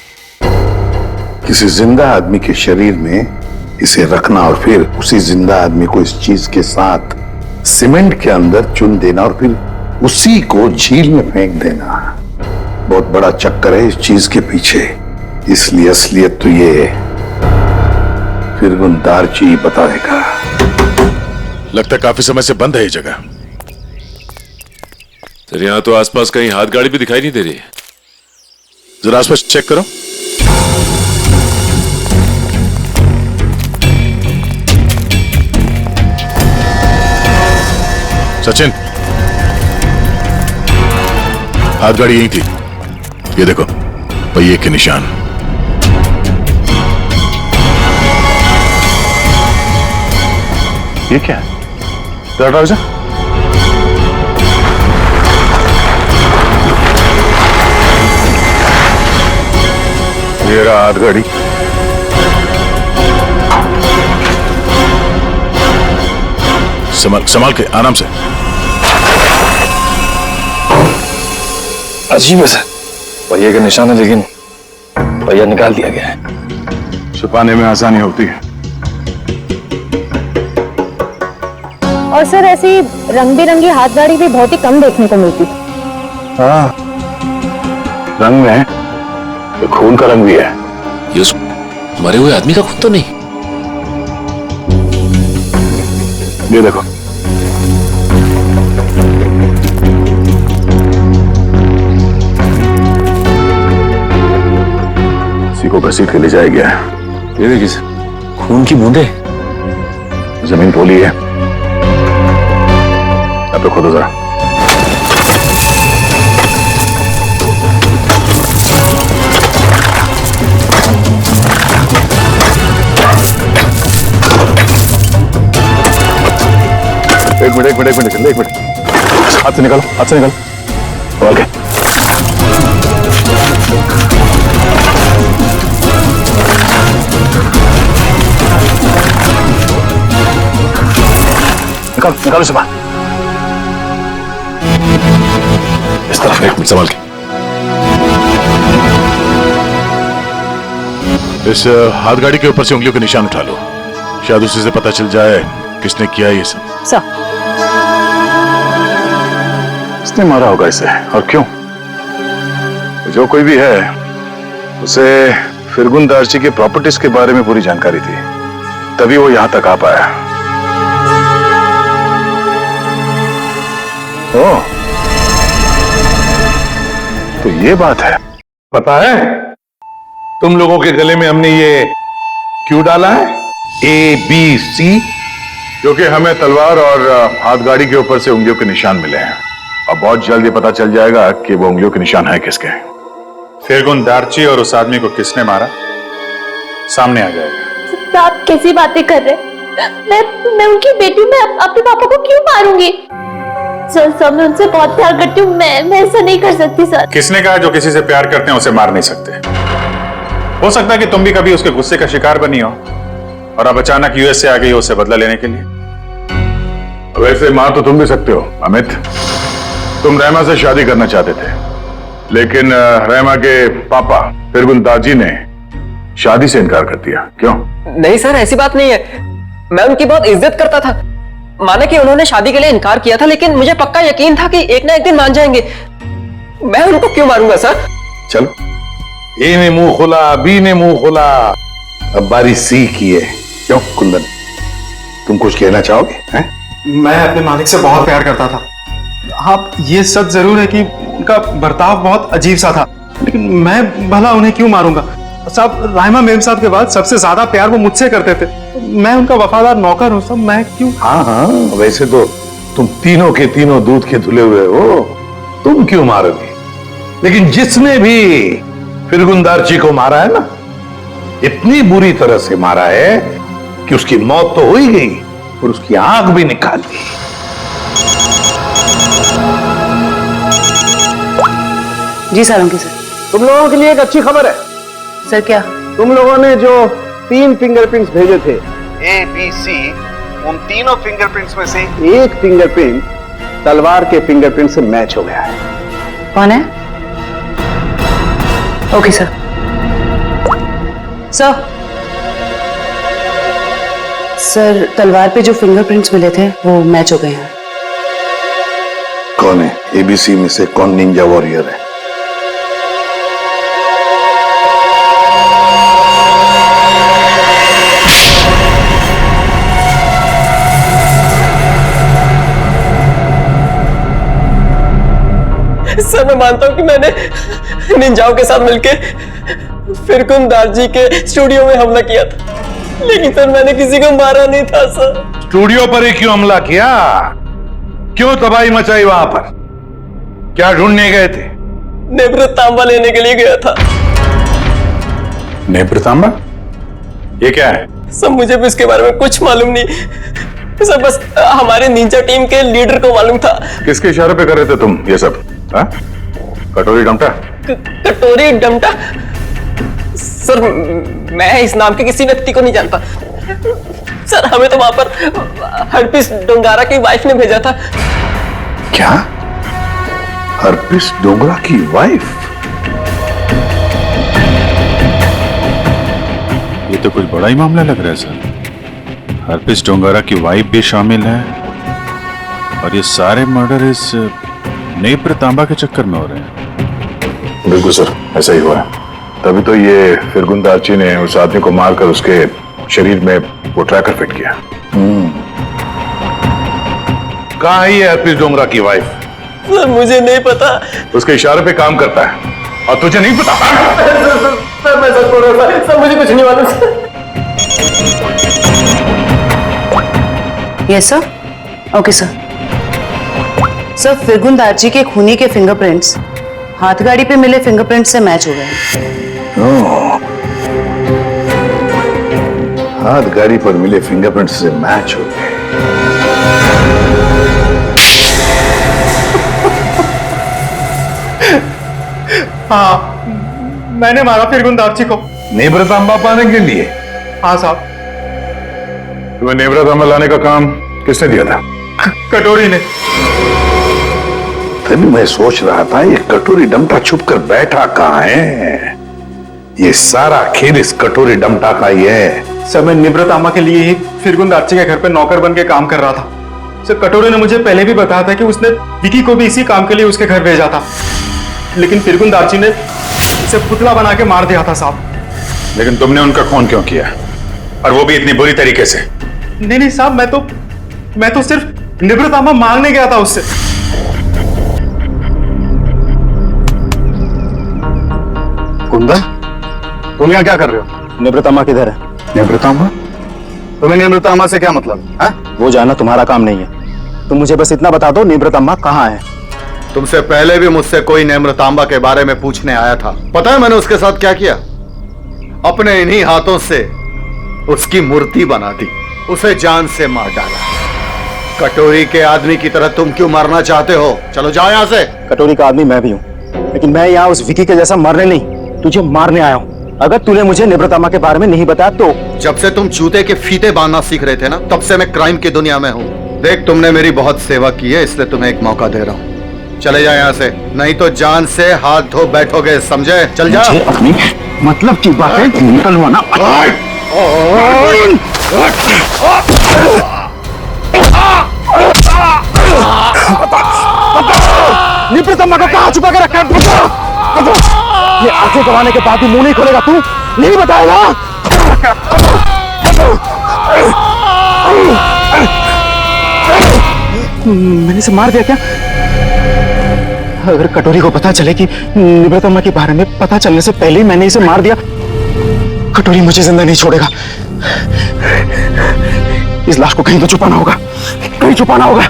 किसी जिंदा आदमी के शरीर में इसे रखना और फिर उसी जिंदा आदमी को इस चीज के साथ सीमेंट के अंदर चुन देना और फिर उसी को झील में फेंक देना, बहुत बड़ा चक्कर है इस चीज के पीछे। इसलिए असलियत तो ये फिरगुन दारची बताएगा। लगता काफी समय से बंद है ये जगह। तेरे यहां तो आसपास कहीं हाथ गाड़ी भी दिखाई नहीं दे रही है। जरा आसपास चेक करो। सचिन, हाथ गाड़ी यही थी। ये देखो, पहिए के निशान। ये क्या है? जरा हटाओ इसे। ये रहा हाथ गाड़ी। संभाल के, आराम से। अजीब है सर, पहिए का निशान है लेकिन पहिया निकाल दिया गया है। छुपाने में आसानी होती है। और सर ऐसी रंग बिरंगी हाथ गाड़ी भी बहुत ही कम देखने को मिलती थी। हाँ, रंग में तो खून का रंग भी है। ये उस मरे हुए आदमी का खून तो नहीं? ये देखो, इसी को घसीट के ले जाया गया है। ये देखिए सर, खून की बूंदे। जमीन पोली है। अब तो खोदो जरा। एक मिनट, हाथ से निकालो। ओके, निकालो इसे बाहर। इस तरफ, एक मिनट संभाल के। इस हाथ गाड़ी के ऊपर से उंगलियों के निशान उठा लो। शायद उसी से पता चल जाए किसने किया ये सब। किसने मारा होगा इसे और क्यों? जो कोई भी है, उसे फिरगुन दारची के प्रॉपर्टीज के बारे में पूरी जानकारी थी, तभी वो यहां तक आ पाया। ओ, तो ये बात है। पता है तुम लोगों के गले में हमने ये क्यों डाला है? ABC, क्योंकि हमें तलवार और हाथ गाड़ी के ऊपर से उंगलियों के निशान मिले हैं और बहुत जल्द ये पता चल जाएगा कि वो उंगलियों के निशान है किसके। फिरगुन दारची और उस आदमी को किसने मारा, सामने आ जाएगा। आप कैसी बातें कर रहे हैं? मैं उनकी बेटी हूँ, मैं अपने पापा को क्यों मारूंगी? सर, मैं उनसे बहुत प्यार करती हूँ, मैं ऐसा नहीं कर सकती सर। किसने कहा जो किसी से प्यार करते हैं उसे मार नहीं सकते? हो सकता है कि तुम भी कभी उसके गुस्से का शिकार बनी हो और अब अचानक यूएस से आ गई हो उसे बदला लेने के लिए। वैसे मार तो तुम भी सकते हो अमित। तुम रहमा से शादी करना चाहते थे, लेकिन रहमा के पापा फिरगुन दारजी ने शादी से इनकार कर दिया। क्यों? नहीं सर, ऐसी बात नहीं है। मैं उनकी बहुत इज्जत करता था। माना कि उन्होंने शादी के लिए इनकार किया था, लेकिन मुझे पक्का यकीन था कि एक ना एक दिन मान जाएंगे। मैं उनको क्यों मारूंगा सर? चलो, ए ने मुंह खोला, बी ने मुंह खोला, अब बारी सी की है। क्यों कुंदन, तुम कुछ कहना चाहोगे? हैं? मैं अपने मालिक से बहुत प्यार करता था। हाँ, ये सच जरूर है कि उनका बर्ताव बहुत अजीब सा था, लेकिन मैं भला उन्हें क्यों मारूंगा? साहब, राहिमा मेम साहब के बाद सबसे ज्यादा प्यार वो मुझसे करते थे। मैं उनका वफादार नौकर हूँ साहब, मैं क्यों? हाँ, वैसे तो तुम तीनों के तीनों दूध के धुले हुए हो, तुम क्यों मारोगे? लेकिन जिसने भी फिरगुन दारची को मारा है ना, इतनी बुरी तरह से मारा है कि उसकी मौत तो हो ही गई और उसकी आंख भी निकाल दी। जी सालुंकी सर। तुम लोगों के लिए एक अच्छी खबर है। सर क्या? तुम लोगों ने जो 3 फिंगरप्रिंट्स भेजे थे A, B, C, उन तीनों फिंगरप्रिंट्स में से एक फिंगरप्रिंट तलवार के फिंगरप्रिंट से मैच हो गया है। कौन है? Okay sir. सर तलवार पे जो फिंगरप्रिंट्स मिले थे वो मैच हो गए हैं। कौन है? ABC में से कौन निंजा वॉरियर है? सर मैं मानता हूँ कि मैंने निंजाओं के साथ मिलके फिरकुन दार्जी के स्टूडियो में हमला किया था, लेकिन सर मैंने किसी को मारा नहीं था सर। स्टूडियो पर ही क्यों हमला किया? क्यों तबाही मचाई वहां पर? क्या ढूंढने गए थे? नेब्र तांबा लेने के लिए गया था। नेब्र तांबा? ये क्या है? सर मुझे भी इसके बारे में कुछ मालूम नहीं सर, बस हमारे निंजा टीम के लीडर को मालूम था। किसके इशारे पे कर रहे थे तुम ये सब? हा? कटोरी डमटा? कटोरी डमटा? सर मैं इस नाम के किसी व्यक्ति को नहीं जानता सर। हमें तो वहां पर हरपिस डोंगारा की वाइफ ने भेजा था। क्या? हरपिस डोंगरा की वाइफ? ये तो कुछ बड़ा ही मामला लग रहा है सर। हरपिस डोंगारा की वाइफ भी शामिल है और ये सारे मर्डर इस नेब्र तांबा के चक्कर में हो रहे हैं। बिल्कुल सर, ऐसा ही हुआ है। तभी तो ये फिरगुन दार्ची ने उस आदमी को मारकर उसके शरीर में वो ट्रैकर फिट किया। कहाँ है ये हरपिस डोंगरा की वाइफ? सर मुझे नहीं पता। उसके इशारे पे काम करता है और तुझे नहीं पता? सर मैं सच बोल रहा था सर, मुझे कुछ नहीं मालूम। Yes sir. Okay sir. Sir फिरगुन दार्जी के खूनी के फिंगरप्रिंट्स हाथगाड़ी पे मिले फिंगरप्रिंट से मैच हो गए। हाथ गाड़ी पर मिले फिंगरप्रिंट से मैच हो गए। हाँ, मैंने मारा फिरगुन दार्ची को। नेब्र तांबा पाने के लिए? हाँ साहब। तुम्हें नेब्र तांबा लाने का काम किसने दिया था? कटोरी ने। तभी मैं सोच रहा था ये कटोरी डमटा छुप कर बैठा कहाँ है। ये सारा खेल इस कटोरी डमटा का ही है। सर मैं निवृतामा के लिए ही फिरगुन दार्ची के घर पे नौकर बन के काम कर रहा था। सर कटोरी ने मुझे पहले भी बताया था कि उसने विकी को भी इसी काम के लिए उसके घर भेजा था, लेकिन फिरगुन दार्ची ने उसे पुतला बना के मार दिया था साहब। लेकिन तुमने उनका खून क्यों किया, और वो भी इतनी बुरी तरीके से? नहीं साहब, मैं तो सिर्फ निवृतामा मांगने गया था उससे। कुंदन, तुम यहाँ क्या कर रहे हो? निवृतामा किधर है? निवृतामा? तुम्हें निवृतामा से क्या मतलब है? वो जाना तुम्हारा काम नहीं है। तुम मुझे बस इतना बता दो, निवृतामा कहाँ है? तुमसे पहले भी मुझसे कोई निवृतांबा के बारे में पूछने आया था। पता है मैंने उसके साथ क्या किया? अपने इन्हीं हाथों से उसकी मूर्ति बना दी, उसे जान से मार डाला। कटोरी के आदमी की तरह तुम क्यों मरना चाहते हो? चलो जाओ यहाँ से। कटोरी का आदमी मैं भी हूँ, लेकिन मैं यहाँ उस विकी के जैसा मरने नहीं, तुझे मारने आया हूँ। अगर तूने मुझे निवृतामा के बारे में नहीं बताया तो। जब से तुम जूते के फीते बांधना सीख रहे थे ना, तब से मैं क्राइम की दुनिया में हूँ। देख, तुमने मेरी बहुत सेवा की है, इसलिए तुम्हें एक मौका दे रहा हूँ। चले जाओ यहाँ से, नहीं तो जान से हाथ धो बैठोगे, समझे? चल जा। अपनी मतलब की बातें निकलवाना। निवृतामा को कहाँ छुपा के रखा है? ये आंखें गवाने के बाद भी मुंह नहीं खोलेगा तू? नहीं बताएगा? मैंने इसे मार दिया क्या? अगर कटोरी को पता चले कि निवृतामा के बारे में पता चलने से पहले ही मैंने इसे मार दिया, कटोरी मुझे जिंदा नहीं छोड़ेगा। इस लाश को कहीं तो छुपाना होगा, कहीं छुपाना होगा।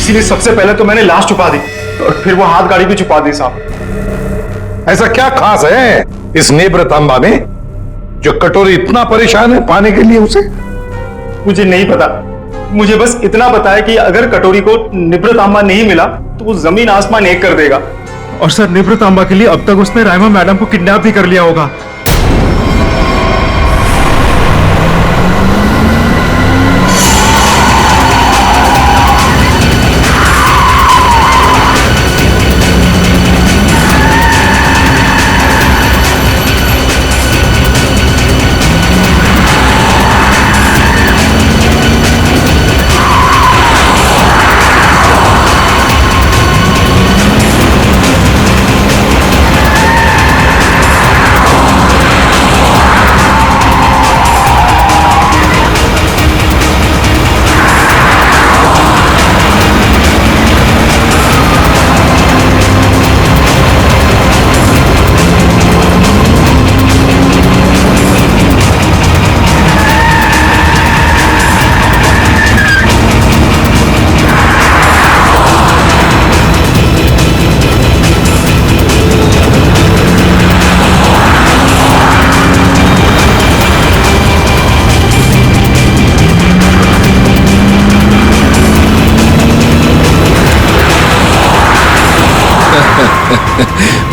इसीलिए सबसे पहले तो मैंने लाश छुपा दी और फिर वो हाथ गाड़ी भी छुपा दी साहब। ऐसा क्या खास है इस नेब्र तांबा में जो कटोरी इतना परेशान है पाने के लिए उसे? मुझे नहीं पता, मुझे बस इतना पता है कि अगर कटोरी को निवृतांबा नहीं मिला तो वो जमीन आसमान एक कर देगा और सर निवृतांबा के लिए अब तक उसने रायमा मैडम को किडनैप भी कर लिया होगा।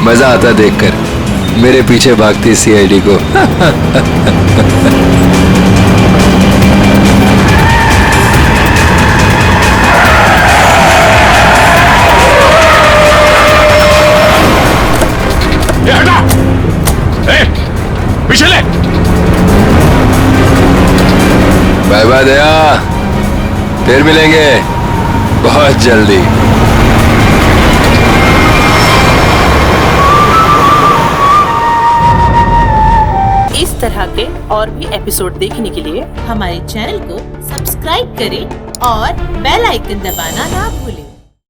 मजा आता देखकर मेरे पीछे भागती सीआईडी को। ये हटा! पीछे ले! बाय बाय दया, फिर मिलेंगे बहुत जल्दी। इस तरह के और भी एपिसोड देखने के लिए हमारे चैनल को सब्सक्राइब करें और बेल आइकन दबाना ना भूलें।